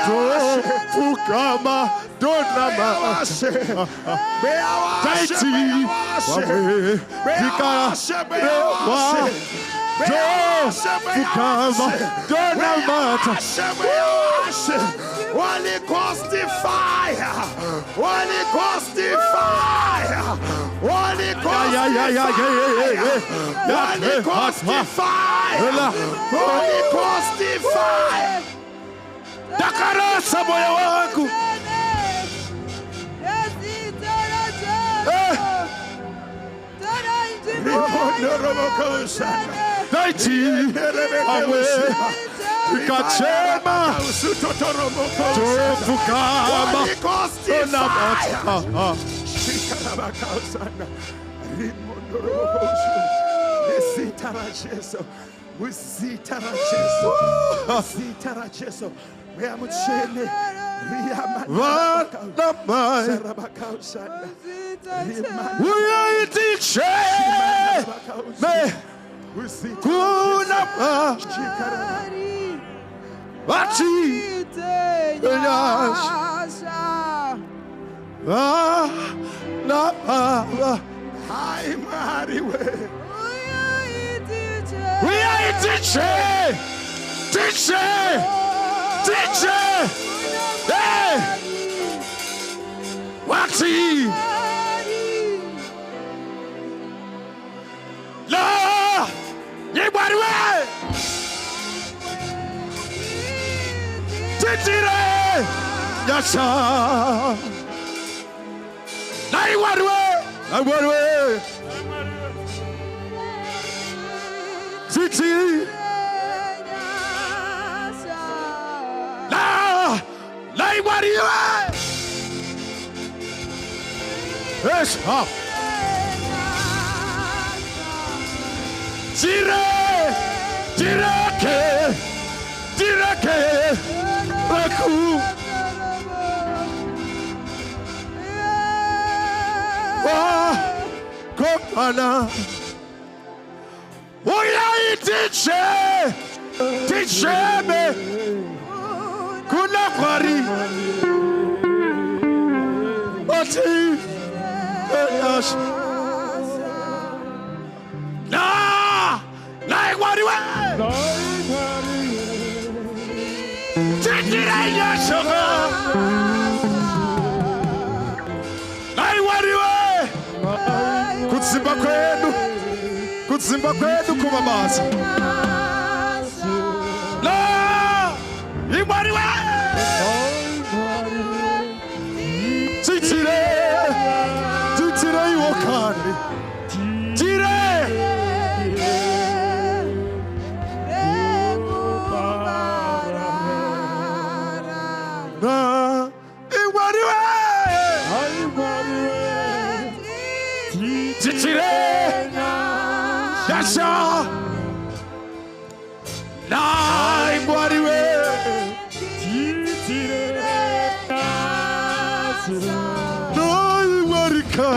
Tufukama Donama Taiti Wawe Ikara Rewa Tufukama Donama Holy Ghost fire Holy Ghost fire Holy Ghost fire Holy Ghost fire Dakarasa moyo wangu Taiti Wawe Ikachema Tufukama Donama Hi, Mary. We are teacher. Hey. Waxy. La. Yebarwe. Titire. Yasha. Naiwarwe. Titi. La. Naiwarwe. Yes, up. Tirake, Raku. Kopana. Oya teacher me. Kuna kwari. Oti. Yes. Na kwari we. Titira yashoga. Na kwari we. Kutsimba kwedu kumamaza. La imwari we. Titire iwokani. Tire. Na imwari we. Titire. Yasha. Na imwari we. No imwari ka.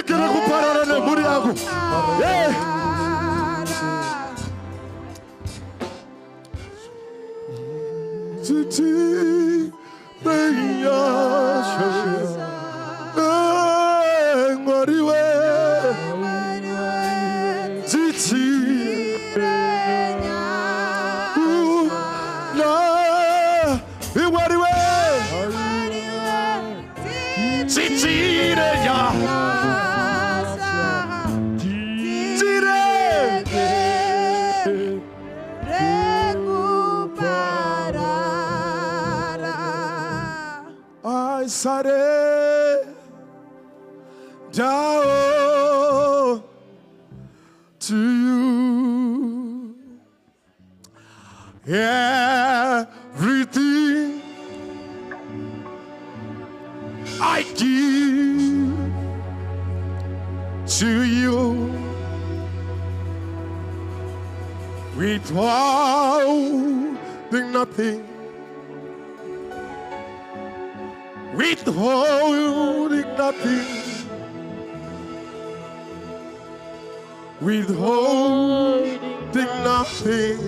Kira kuparana na muri yangu. Titi meya shasha. Ngoriwe. Titi. Na ngoriwe. Titi ya. I surrender down to you. Everything I give to you, withholding nothing. Withholding nothing. Withholding nothing.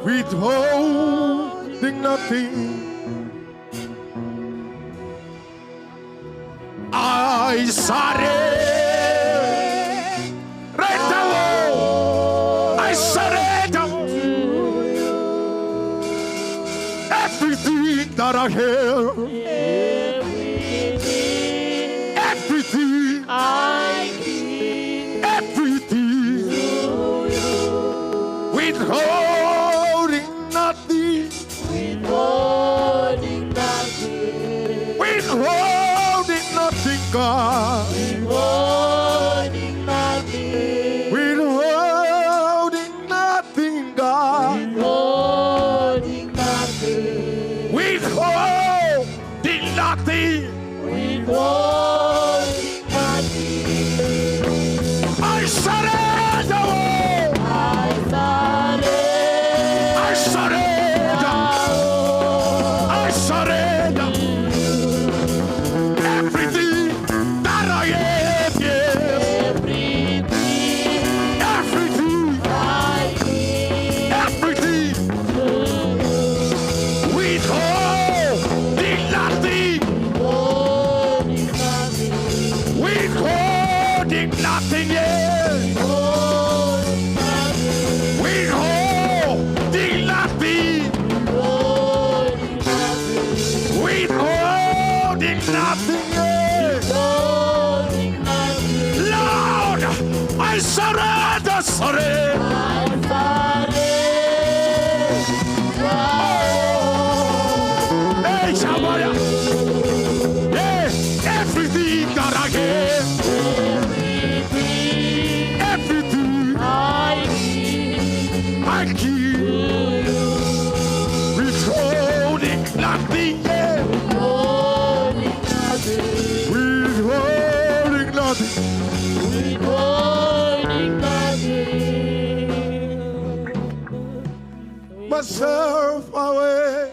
Withholding nothing. I surrender. I surrender. Everything that I have, everything I give, everything, withholding nothing, withholding nothing, withholding nothing, God, withholding nothing, withholding nothing, God, withholding nothing, withholding nothing, withholding nothing. I surrender. I surrender. I surrender. Withholding nothing, yeah. Withholding nothing. Withholding nothing, yeah. Lord, I surrender, Hey, Shabaya. Yeah, everything that I get. Everything I give. Withholding nothing, yeah. Withholding nothing. Myself away.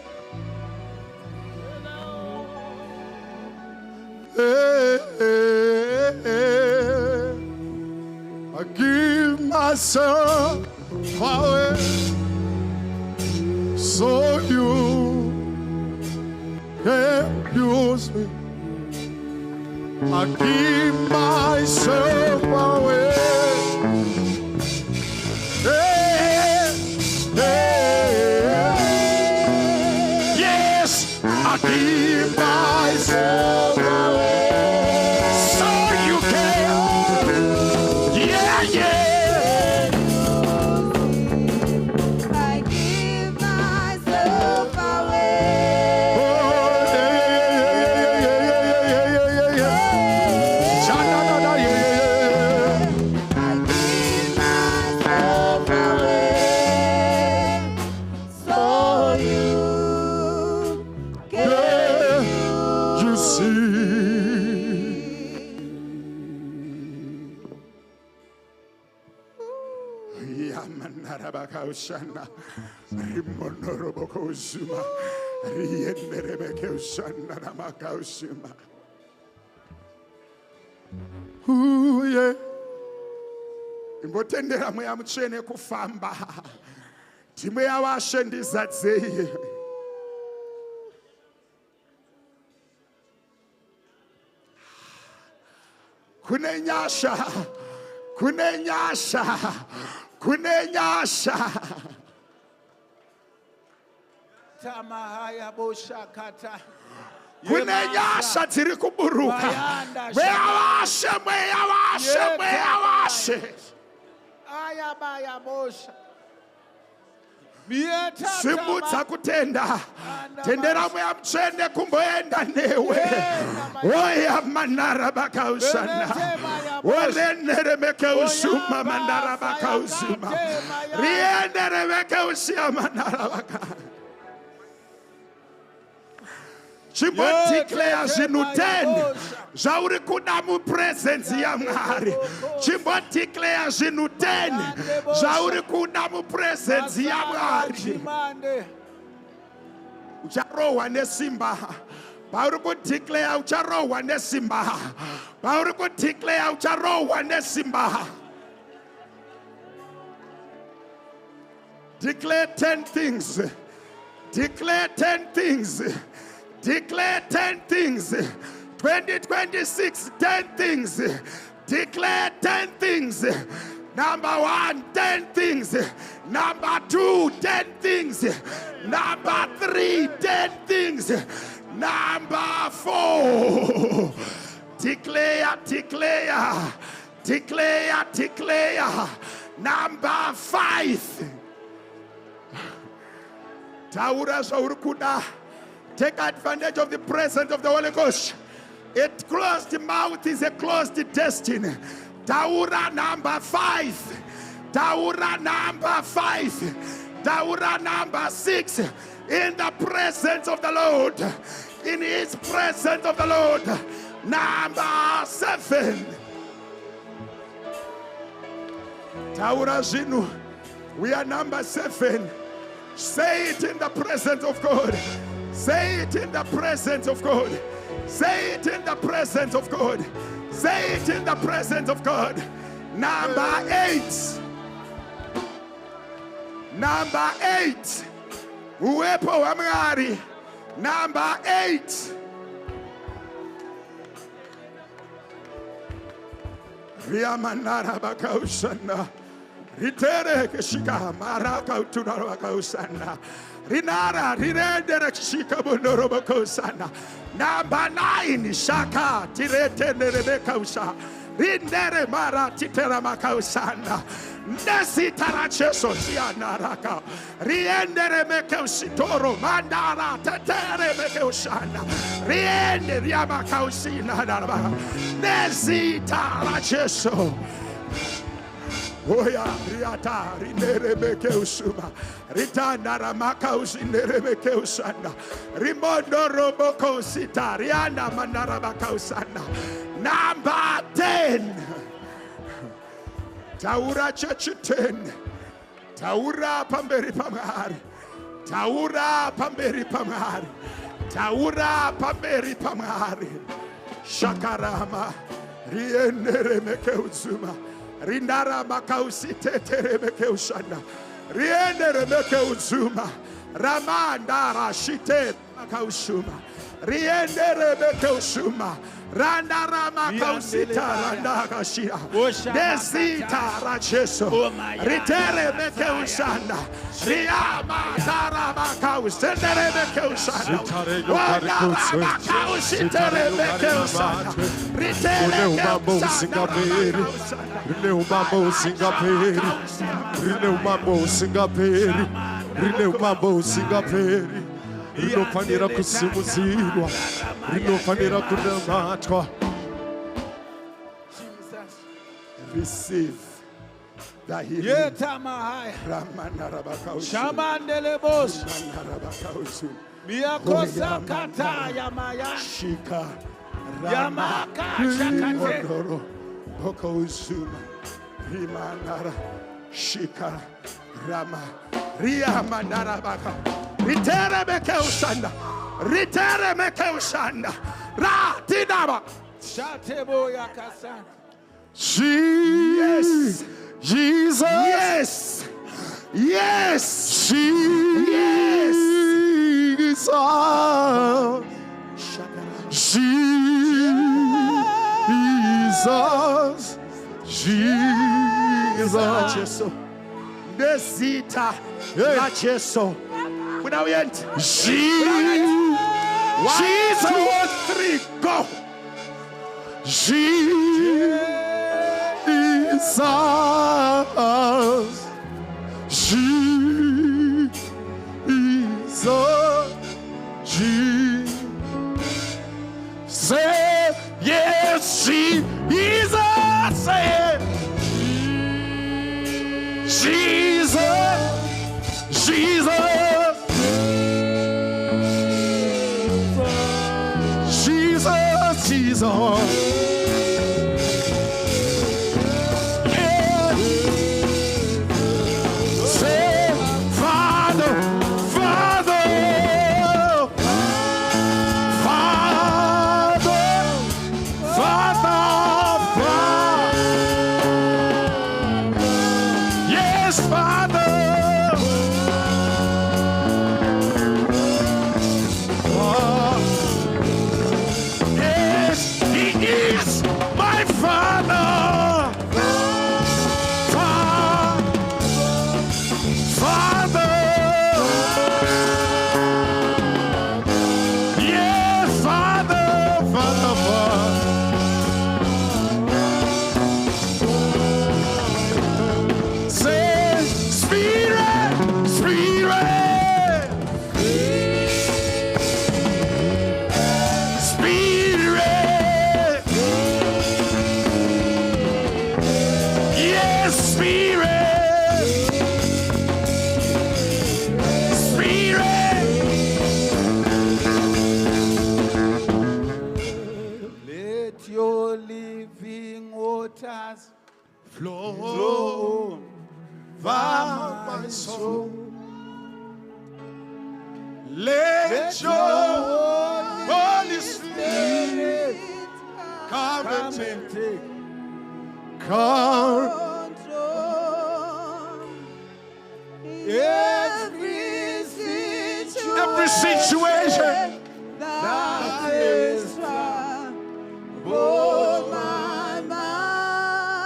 I give myself away so you can use me. I give myself away. Yes, I give myself away so you can. Yeah, yeah. I give myself away. Oh, yeah. Sha-da-da-da, yeah. I give myself away so you can You see. Yamanarabakaushana, Rimonorobokoshuma, Rienderebekeushana, Namakaushuma. Ooh, yeah. Imbotendera mweya muchene kufamba. Timweya washendizadzei. Kunenyasha. Tamahaya boshakata. Kunenyasha tiri kuburuka. Mweyawashe. Ayabaya bosha. Simutsa kutenda. Tendera mweya mchende kumboenda newe. Oya manara bakaushana. Olenere meke usuma manara bakausuma. Riendere meke usia manara bakausuma. Chimbo declare zinutene. Jauri kudamu presence ya Mwari. Chimbo declare zinutene. Jauri kudamu presence ya Mwari. Ucharowa nesimba. Pauruku declare ucharowa nesimba. Pauruku declare ucharowa nesimba. Declare 10 things. Declare 10 things. Declare 10 things. 2026, 10 things. Declare 10 things. Number 1, 10 things. Number 2, 10 things. Number 3, 10 things. Number 4. Declare. Number 5. Taura Shaurkuda. Take advantage of the presence of the Holy Ghost. A closed mouth is a closed destiny. Taura number 5. Taura number 5. Taura number 6. In the presence of the Lord. In his presence of the Lord. Number 7. Taura Zinu. We are number 7. Say it in the presence of God. Say it in the presence of God. Say it in the presence of God. Say it in the presence of God. Number 8. Number 8. Uwepo wa Mwari. Number 8. Riamanara bakausana. Ritere keshika maraka utunara bakausana. Rinara rirendere keshika bundoro bakausana. Number 9 shaka tirete nerebekausa. Rindere mara titera makausana. Nesi taracheso sianaraka. Riendere mekeusitoro mandara tetere mekeusana. Riende riamakausina naraba. Nesi taracheso. Oya riata rinere mekeusuma. Ritana ramakausi nere mekeusana. Rimondo roboko sita rianda manarabakausana. Number 10. Taura church 10. Taura pamberi pamari. Taura pamberi pamari. Taura pamberi pamari. Shakarama. Rienere mekeusuma. Rindara makausi tetere mekeusana. Rienere mekeusuma. Ramandara shite makausuma. Riendere mekeusuma. Randara makausita randagashia. Desita racheso. Ritere mekeusana. Riama dara makausendere mekeusana. Wandara makausitere mekeusana. Ritere mekeusana. Mambo Singapore, Mambo Singapore, Mambo Singapore, Rino Panera Kusimuzirwa, Rino Panera Kudamatwa. Receive the healing. Shamandelebos. Miakosa kata yamaya. Shika Yamaka shakate. Boko Usuma, Rimanara, Shika, Rama, Riamanara Baka, Ritere Mekeusanda, Ritere Mekeusanda, Ra Tidaba, Shatebo yakasana. Yes, Jesus, yes, yes, Jesus, Jesus, Desita, Racheso, without yet, Jesus, 1, 2, 3, go. Jesus, Jesus, say yes, Jesus, say Jesus, Jesus, Jesus, Jesus. Flow over my soul. Let your Holy Spirit come and take every situation that is on my mind.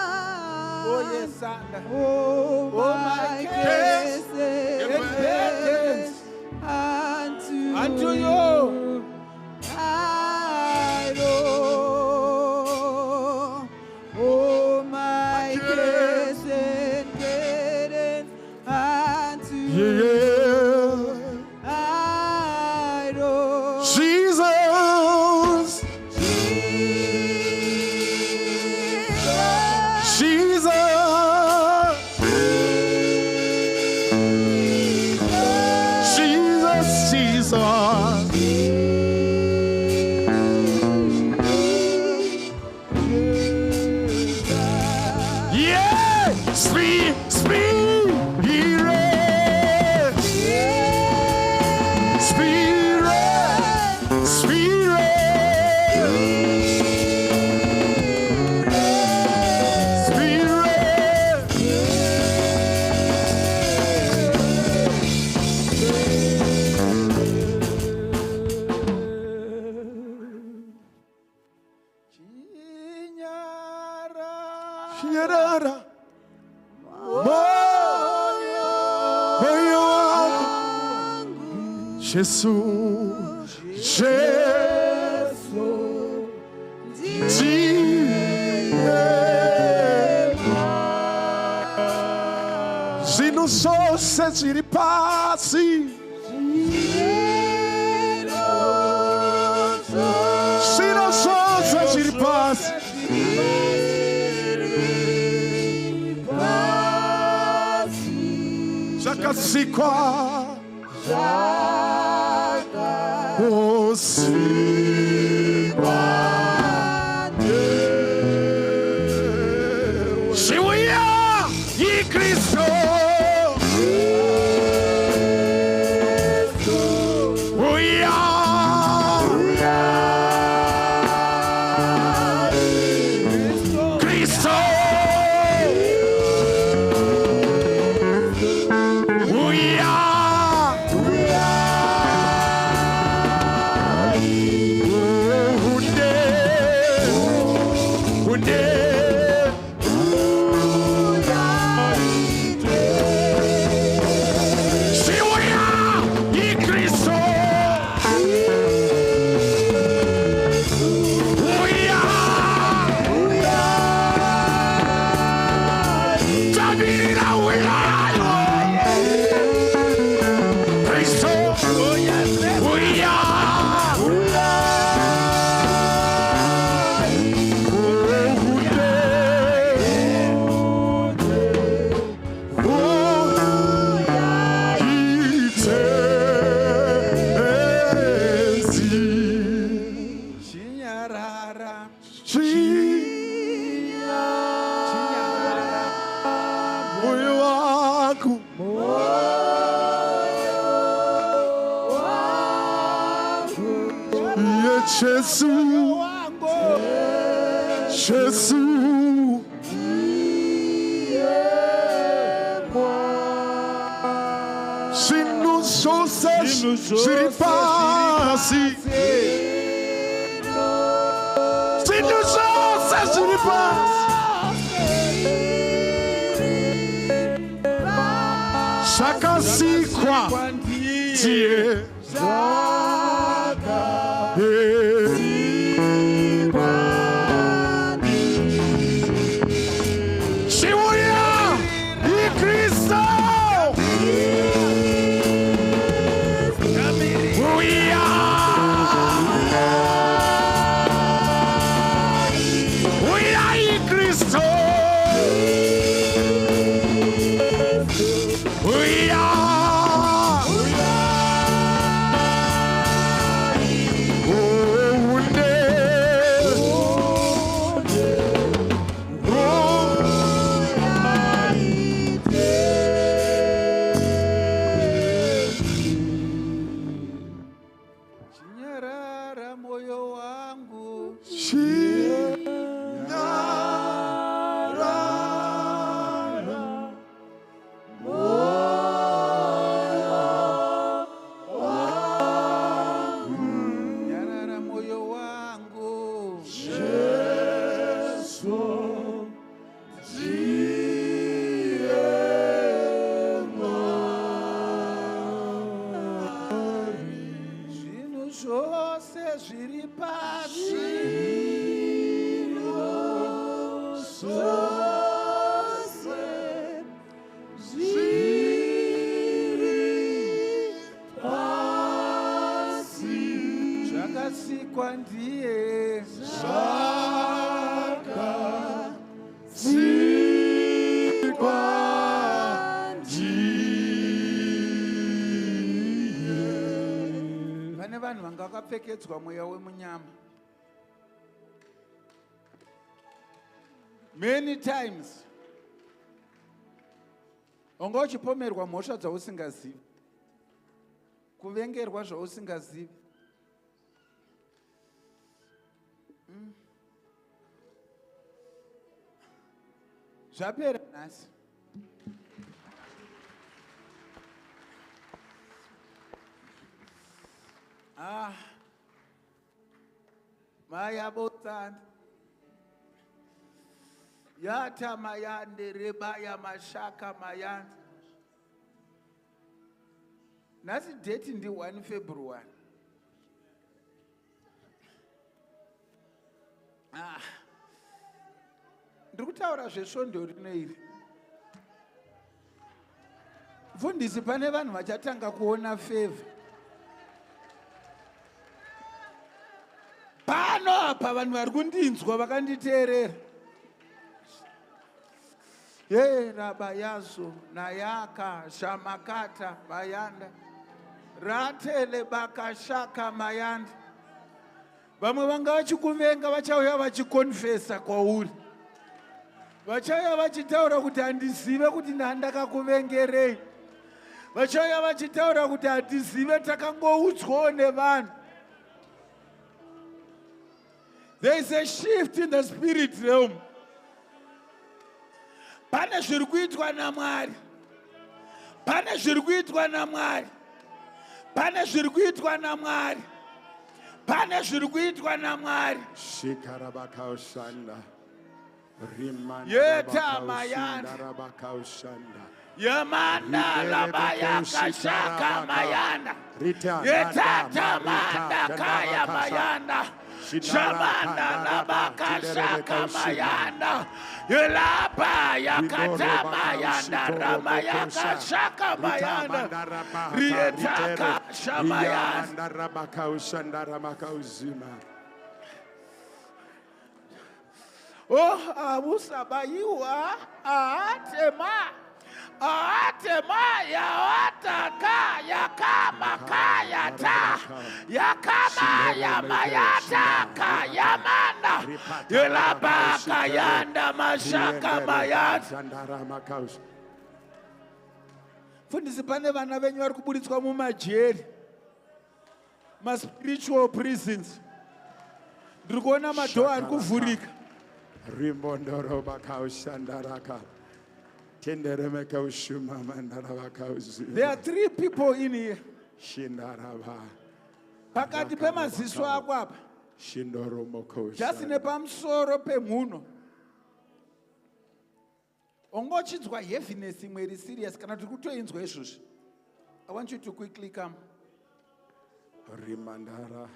Chinyarara moyo wangu Yesu Zino zose ziri pasi Zino zose ziri pasi Zakasikwa Osikwa Shiwia Yi Kristo Jesus, se nos ouças giripasse, se nos ouças giripasse, Shakasikwa, tie, many times ungochipomerwa mhosva dzausingazivi, kuvengerwa zvausingazivi, zvapera nhasi. Maya botsana Yata mayande rebaya mashaka mayande. Nasi date ndi 1 February. Ndikutaura zvesvondo rinoiri. Mfundisi pane vanhu vachatanga kuona favor. Pano apa vanhu vari kundinzwa vakanditeerera. Ye rabayazo nayaka shamakata bayanda. Ratele bakashaka mayanda. Vamwe vanga vachikuvenga vachauya vachikonfesa kwauri. Vachauya vachitaura kuti handizive kuti ndandakakuvengerei. Vachauya vachitaura kuti handizive takangoudzwawo nevanhu. There is a shift in the spirit realm. Pane zviri kuitwa naMwari. Pane zviri kuitwa naMwari. Pane zviri kuitwa naMwari. Pane zviri kuitwa naMwari. Shikarabakaushanda. Rimanda. Yeta mayanda. Yamanda labaya kashaka mayanda. Yeta manda kaya mayanda. Shabanda labaka shaka mayanda. Yelapa yakata mayanda ramaya kashaka mayanda. Rietaka shamayanda rabakaushanda ramakauzima. Oh, abusabayiwa atema. Atema ya wataka yakama kayata yakama ya mayata kayamanda yelaba kayanda mashaka mayata. Fundisi pane vana venyu vari kuburitswa mumajeri, spiritual prisons. Ndiri kuona madhoo ari kuvhurika. Rimbondoro bakaushandaraka. There are 3 people in here. Pakati pemaziso ako apa. Just nepamusoro pemhuno. Ongochidzwa heaviness imwe iri serious kana tiri kutoinzwa izvozvi. I want you to quickly come. Rimandara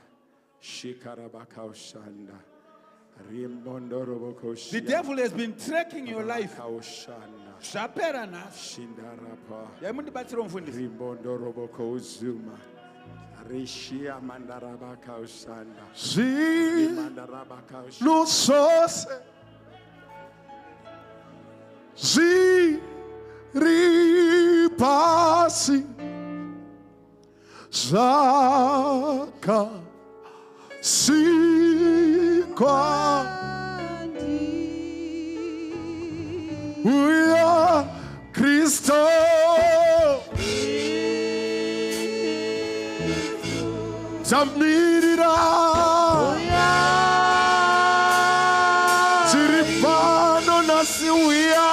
shikarabakaushanda. The devil has been tracking your life. Zvapera nhasi. Yamundibatsira mufundisi. Rimbondoroboko uzuma. Rishia mandarabakaushanda. Lusose. Ziripasi. Zaka. Sikwa Uya Kristo Zamirira Ziripano nasi uya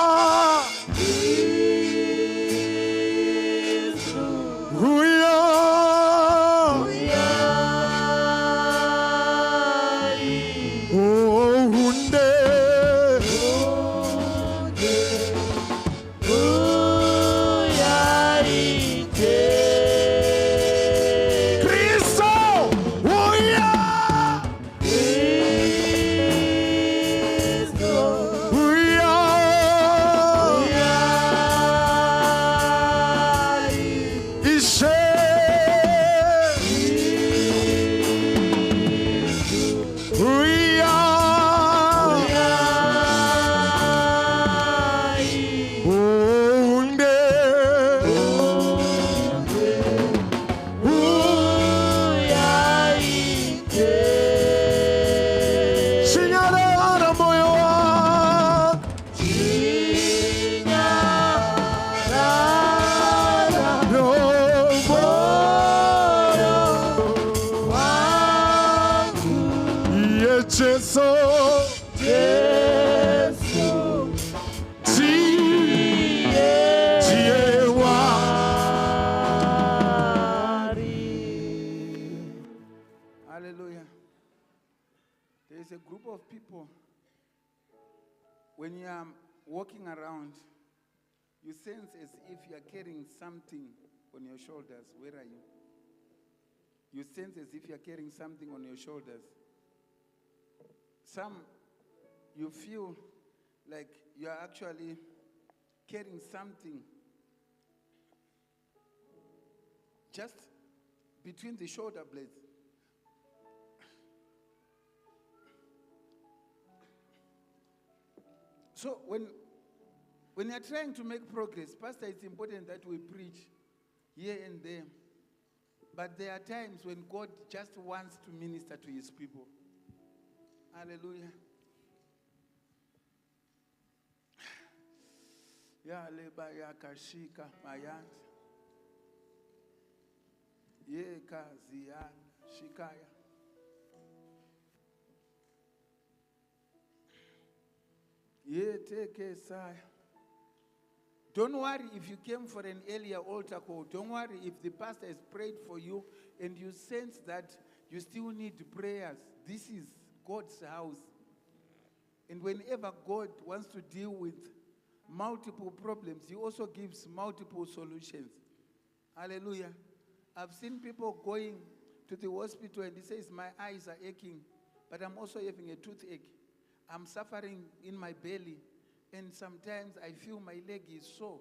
When you are walking around, you sense as if you are carrying something on your shoulders. Where are you? You sense as if you are carrying something on your shoulders. Some, you feel like you are actually carrying something just between the shoulder blades. So when you're trying to make progress, Pastor, it's important that we preach here and there. But there are times when God just wants to minister to his people. Hallelujah. Ya leba ya kashika mayat. Ye kazian shikaya. Ye take saya. Don't worry if you came for an earlier altar call. Don't worry if the pastor has prayed for you and you sense that you still need prayers. This is God's house. And whenever God wants to deal with multiple problems, he also gives multiple solutions. Hallelujah. I've seen people going to the hospital and he says, my eyes are aching, but I'm also having a toothache. I'm suffering in my belly. And sometimes I feel my leg is sore.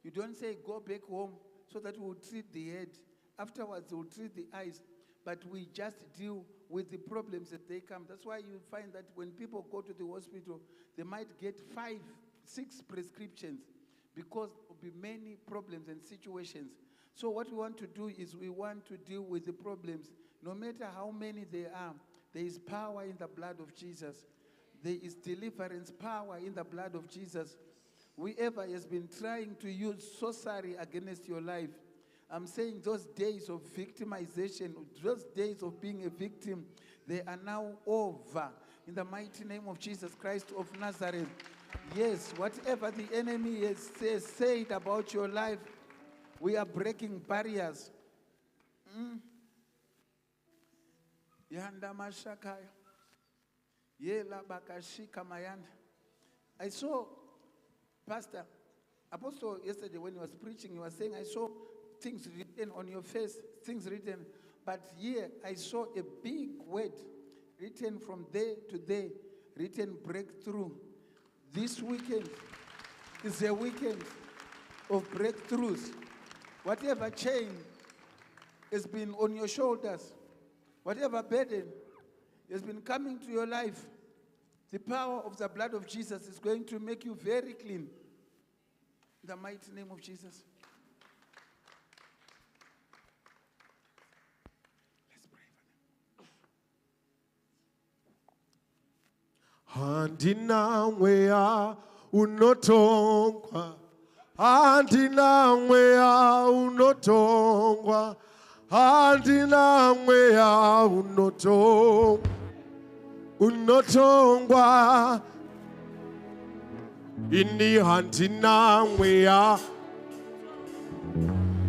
You don't say go back home so that we'll treat the head. Afterwards, we'll treat the eyes. But we just deal with the problems that they come. That's why you find that when people go to the hospital, they might get 5, 6 prescriptions because there will be many problems and situations. So what we want to do is we want to deal with the problems. No matter how many there are, there is power in the blood of Jesus. There is deliverance power in the blood of Jesus. Whoever has been trying to use sorcery against your life, I'm saying those days of victimization, those days of being a victim, they are now over. In the mighty name of Jesus Christ of Nazareth. Yes, whatever the enemy has said about your life, we are breaking barriers. Yanda mashakaya. I saw Pastor Apostle yesterday when he was preaching, he was saying, I saw things written on your face, things written. But here I saw a big word written from there to there, written breakthrough. This weekend is a weekend of breakthroughs. Whatever chain has been on your shoulders, whatever burden has been coming to your life, the power of the blood of Jesus is going to make you very clean. In the mighty name of Jesus. Let's pray for them. Handina wea unotongwa. Handina wea unotongwa. Handina wea unotongwa. Unotongwa. Ini handina wea.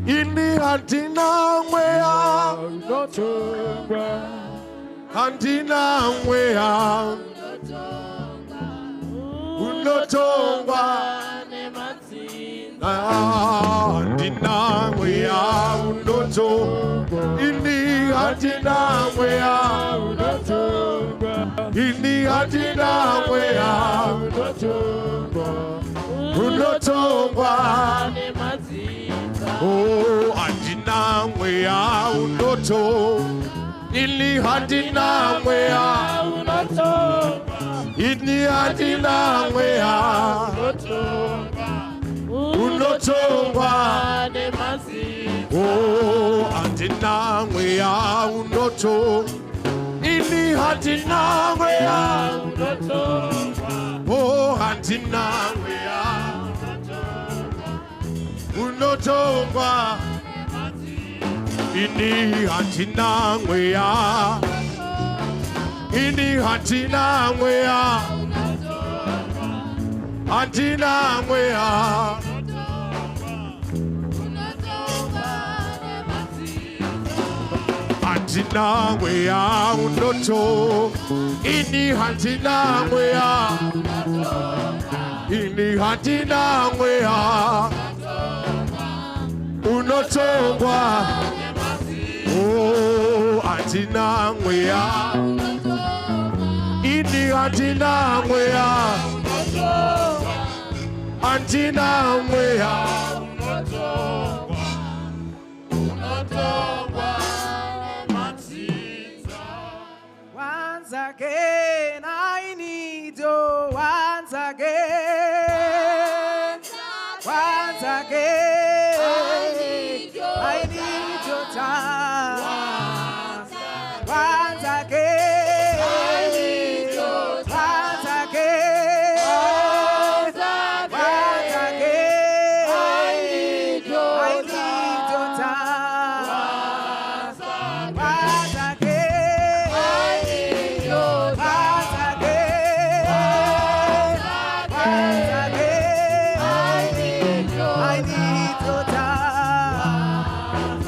Ini handina wea unotongwa. Handina wea unotongwa. Handina wea unotongwa. Ini handina wea unotongwa. Ini handina wea unotongwa. Unotongwa. Oh, handina wea unotongwa. Ini handina wea unotongwa. Ini handina wea unotongwa. Oh, handina wea unotongwa. Ini handina wea unotongwa. Oh, handina wea unotongwa. Ini handina wea. Ini handina wea. Handina wea. Handina wea unoto. Ini handina wea. ini hatina ngwea unotongwa oh hatina ngwea ini hatina ngwea hatina ngwea Once again, I need you. Once again, once again, I need your touch. Once again, I need your touch. Once again, once again, I need your touch. Once again, I need your touch. Once again, I need your touch.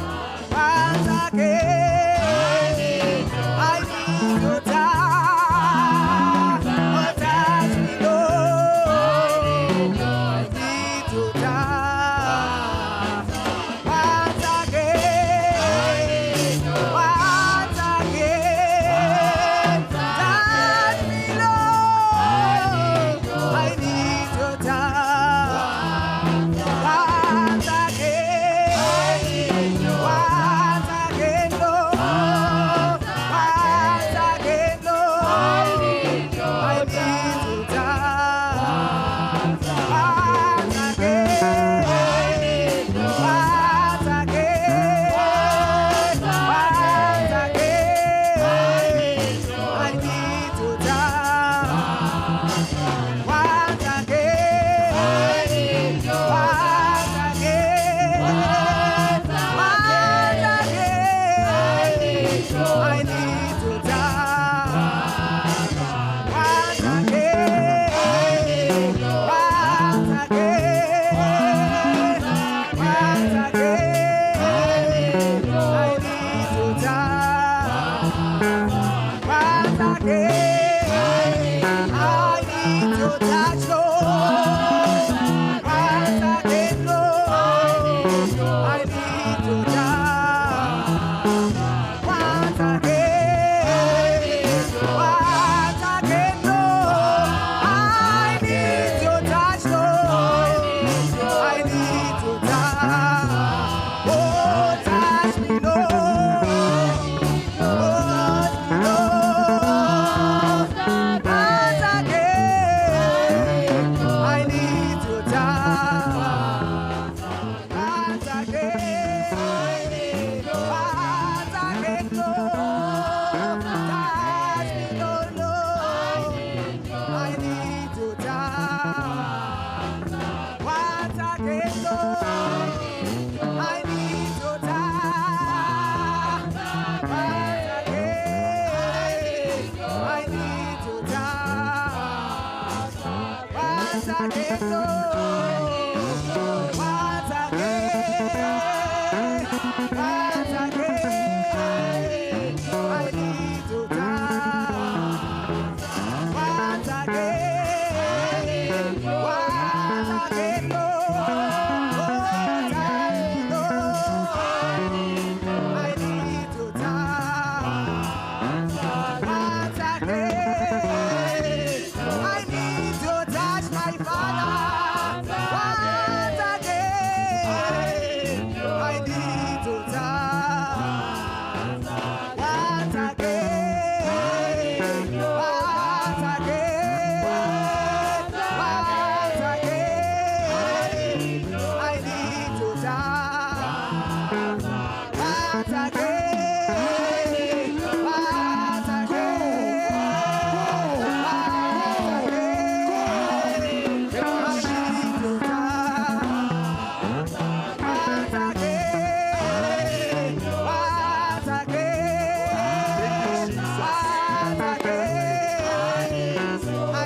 Once again, I need your touch. Oh, touch me, Lord. I need your touch. Once again, once again, touch me, Lord. I need your touch. Once again, once again, Lord. Once again, Lord. I need your touch. Once again, once again, once again, I need your touch. Once again, once again, I need your touch. Once again, once again, once again, I need your touch. Once again, I need your touch, Lord. Once again, Lord, I need your touch. Once again, Lord, I need your touch, Lord. I need your touch. Oh, touch me, Lord. Touch me, Lord. Once again, I need your touch. Once again, once again, Lord. Touch me, Lord, Lord. I need your touch. Once again, Lord. I need your touch. Once again, I need your touch. Once again, Lord. Once again, once again, I need your touch. Once again, once again, Lord. Oh, touch me, Lord. I need your touch. Once again, I need your touch, my Father. Once again, I need your touch. Once again, once again, once again, I need your touch. Once again, once again,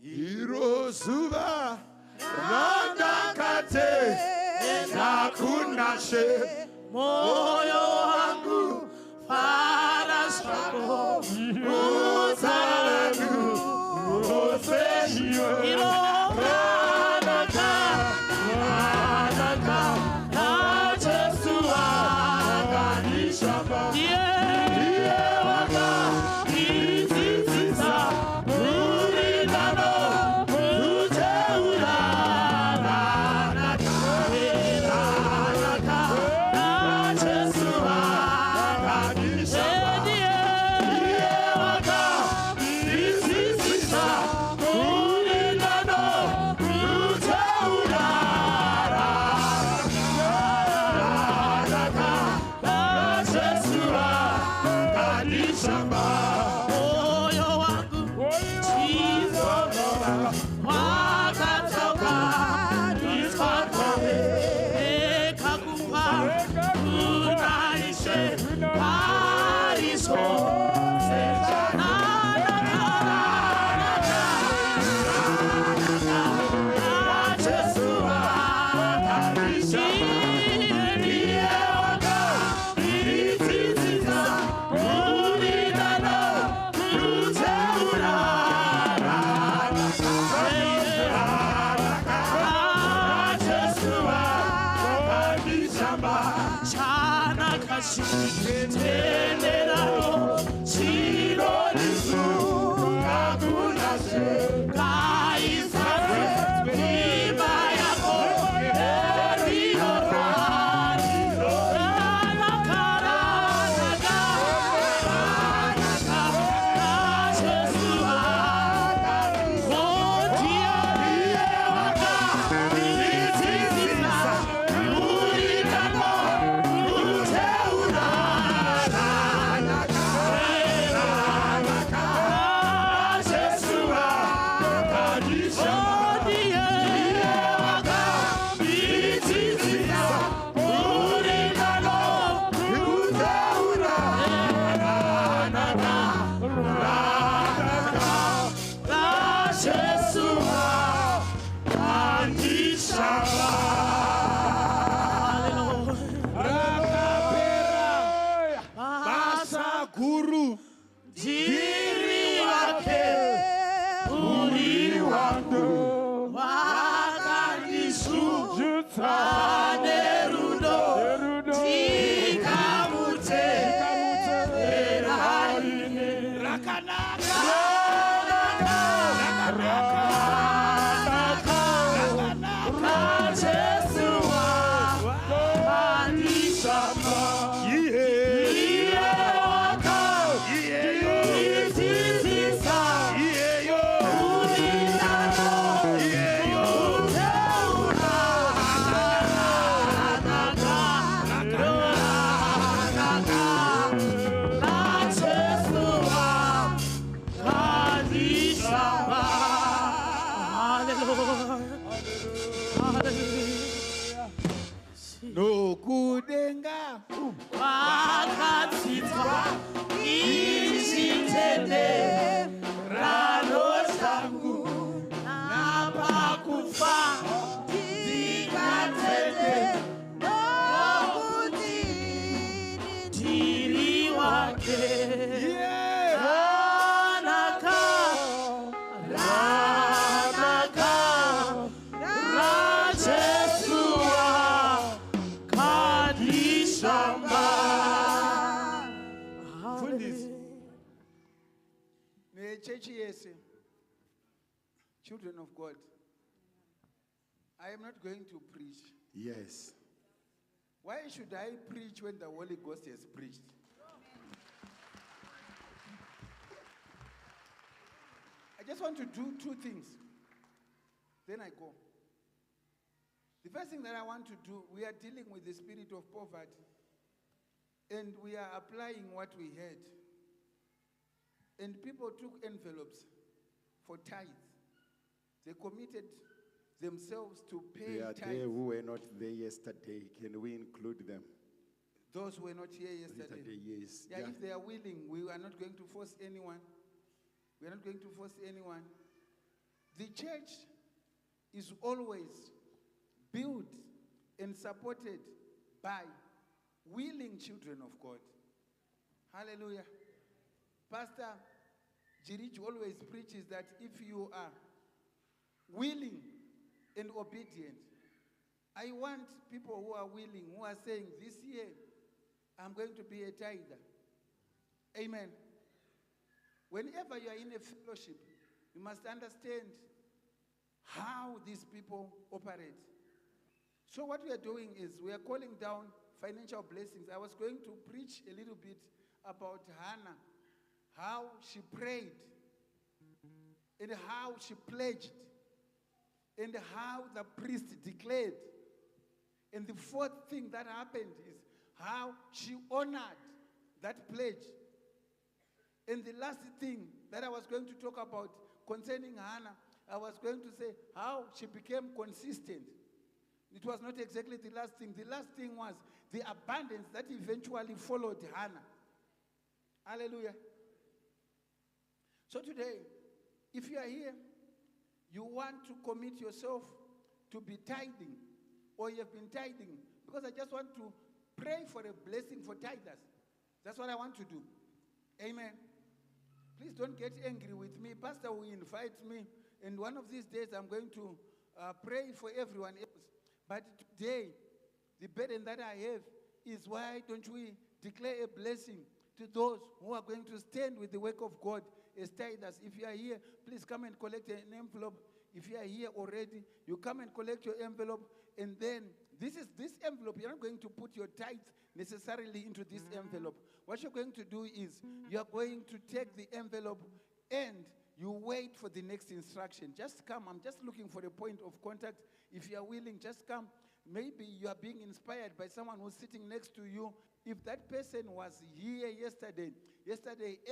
Iro zuva randakate nakunashe moyo wangu farasako uzalanu ofeyo iro ranaka na Jesu aganishamba no kudenga wakatsitwa ichitende rano changu napakufa ndikatende nokuti ndiri wake ranaka ranaka rajesua kadishamba. church yes, children of God, I am not going to preach. Yes. Why should I preach when the Holy Ghost has preached? I just want to do two things. Then I go. The first thing that I want to do, we are dealing with the spirit of poverty. And we are applying what we heard. And people took envelopes for tithes. They committed themselves to pay They are tithes. there who were not there yesterday. Can we include them? Those who were not here yesterday. Yes. Yeah, if they are willing, we are not going to force anyone. We are not going to force anyone. The church is always built and supported by willing children of God. Hallelujah. Pastor Jirich always preaches that if you are willing and obedient, I want people who are willing, who are saying, this year, I'm going to be a tither. Amen. Whenever you are in a fellowship, you must understand how these people operate. So what we are doing is we are calling down financial blessings. I was going to preach a little bit about Hannah, how she prayed, and how she pledged, and how the priest declared. And the fourth thing that happened is how she honored that pledge. And the last thing that I was going to talk about concerning Hannah, I was going to say how she became consistent. It was not exactly the last thing. The last thing was the abundance that eventually followed Hannah. Hallelujah. So today, if you are here, you want to commit yourself to be tithing, or you have been tithing, because I just want to pray for a blessing for tithers. That's what I want to do. Amen. Please don't get angry with me. Pastor will invite me, and one of these days I'm going to pray for everyone else. But today, the burden that I have is, why don't we declare a blessing to those who are going to stand with the work of God as tithers? If you are here, please come and collect an envelope. If you are here already, you come and collect your envelope, and then this envelope, you're not going to put your tithes necessarily into this envelope. What you're going to do is you are going to take the envelope and you wait for the next instruction. Just come. I'm just looking for a point of contact. If you are willing, just come. Maybe you are being inspired by someone who's sitting next to you. If that person was here yesterday,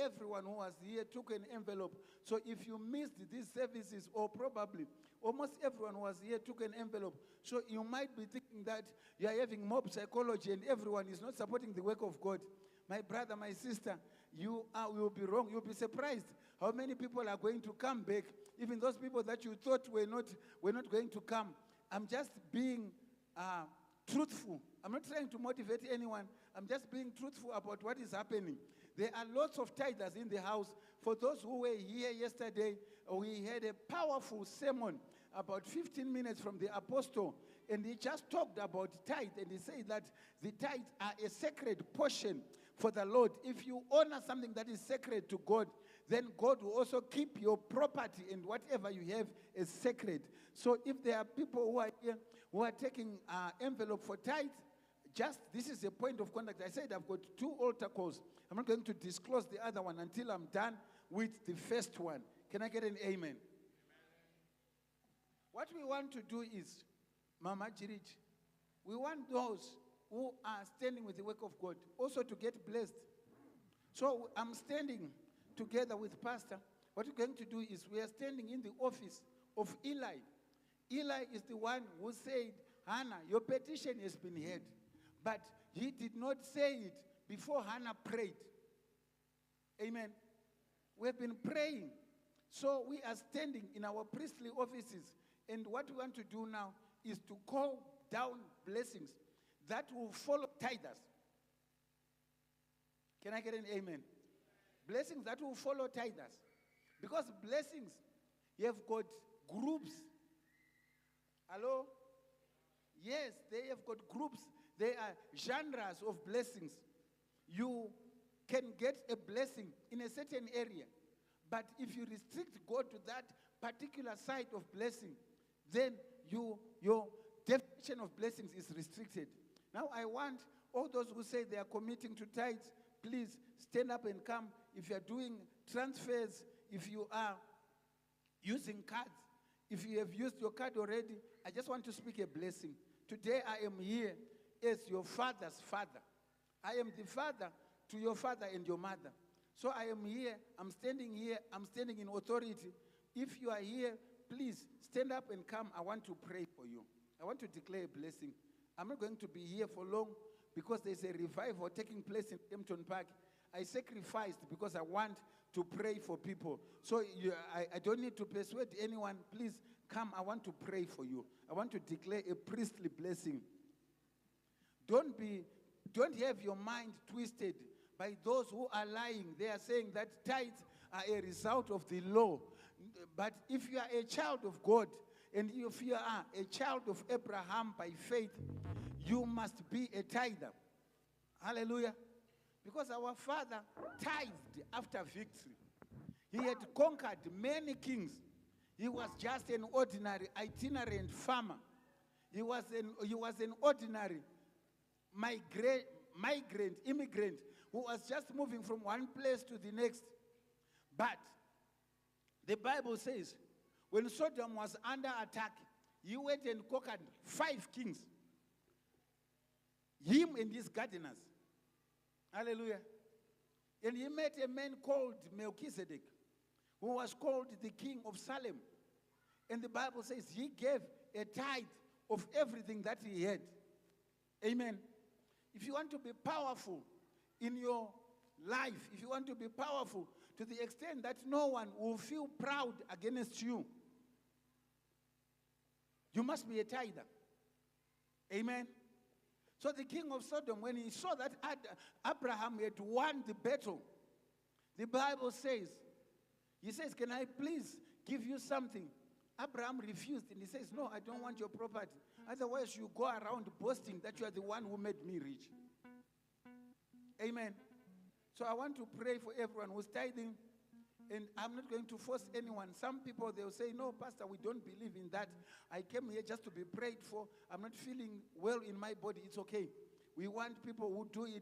everyone who was here took an envelope. So if you missed these services, or probably almost everyone who was here took an envelope. So you might be thinking that you are having mob psychology and everyone is not supporting the work of God. My brother, my sister, you will be wrong. You'll be surprised how many people are going to come back. Even those people that you thought were not going to come. I'm just being truthful. I'm not trying to motivate anyone. I'm just being truthful about what is happening. There are lots of tithers in the house. For those who were here yesterday, we had a powerful sermon about 15 minutes from the apostle, and he just talked about tithe, and he said that the tithes are a sacred portion for the Lord. If you honor something that is sacred to God, then God will also keep your property and whatever you have as sacred. So if there are people who are here who are taking envelope for tithe, this is a point of contact. I said I've got 2 altar calls. I'm not going to disclose the other one until I'm done with the first one. Can I get an amen? What we want to do is, Mama Jirich, we want those who are standing with the work of God also to get blessed. So I'm standing together with Pastor. What we're going to do is we are standing in the office of Eli. Eli is the one who said, Hannah, your petition has been heard. But he did not say it before Hannah prayed. Amen. We have been praying. So we are standing in our priestly offices. And what we want to do now is to call down blessings that will follow tithers. Can I get an amen? Blessings that will follow tithers. Because blessings, you have got groups. Hello? Yes, they have got groups. There are genres of blessings. You can get a blessing in a certain area. But if you restrict God to that particular side of blessing, then your definition of blessings is restricted. Now I want all those who say they are committing to tithes, please stand up and come. If you are doing transfers, if you are using cards, if you have used your card already, I just want to speak a blessing. Today I am here as your father's father. I am the father to your father and your mother. So I am here, I'm standing in authority. If you are here, please stand up and come. I want to pray for you. I want to declare a blessing. I'm not going to be here for long because there's a revival taking place in Kempton Park. I sacrificed because I want to pray for people. So I don't need to persuade anyone. Please come. I want to pray for you. I want to declare a priestly blessing. Don't have your mind twisted by those who are lying. They are saying that tithes are a result of the law. But if you are a child of God, and if you are a child of Abraham by faith, you must be a tither. Hallelujah. Because our father tithed after victory. He had conquered many kings. He was just an ordinary itinerant farmer. He was an ordinary immigrant who was just moving from one place to the next. But the Bible says, when Sodom was under attack, he went and conquered 5 kings. Him and his gardeners. Hallelujah. And he met a man called Melchizedek, who was called the king of Salem. And the Bible says he gave a tithe of everything that he had. Amen. If you want to be powerful in your life, if you want to be powerful to the extent that no one will feel proud against you, you must be a tither. Amen. So the king of Sodom, when he saw that Abraham had won the battle, the Bible says, he says, can I please give you something? Abraham refused, and he says, no, I don't want your property. Otherwise, you go around boasting that you are the one who made me rich. Amen. So I want to pray for everyone who's tithing, and I'm not going to force anyone. Some people, they'll say, no, Pastor, we don't believe in that. I came here just to be prayed for. I'm not feeling well in my body. It's okay. We want people who do it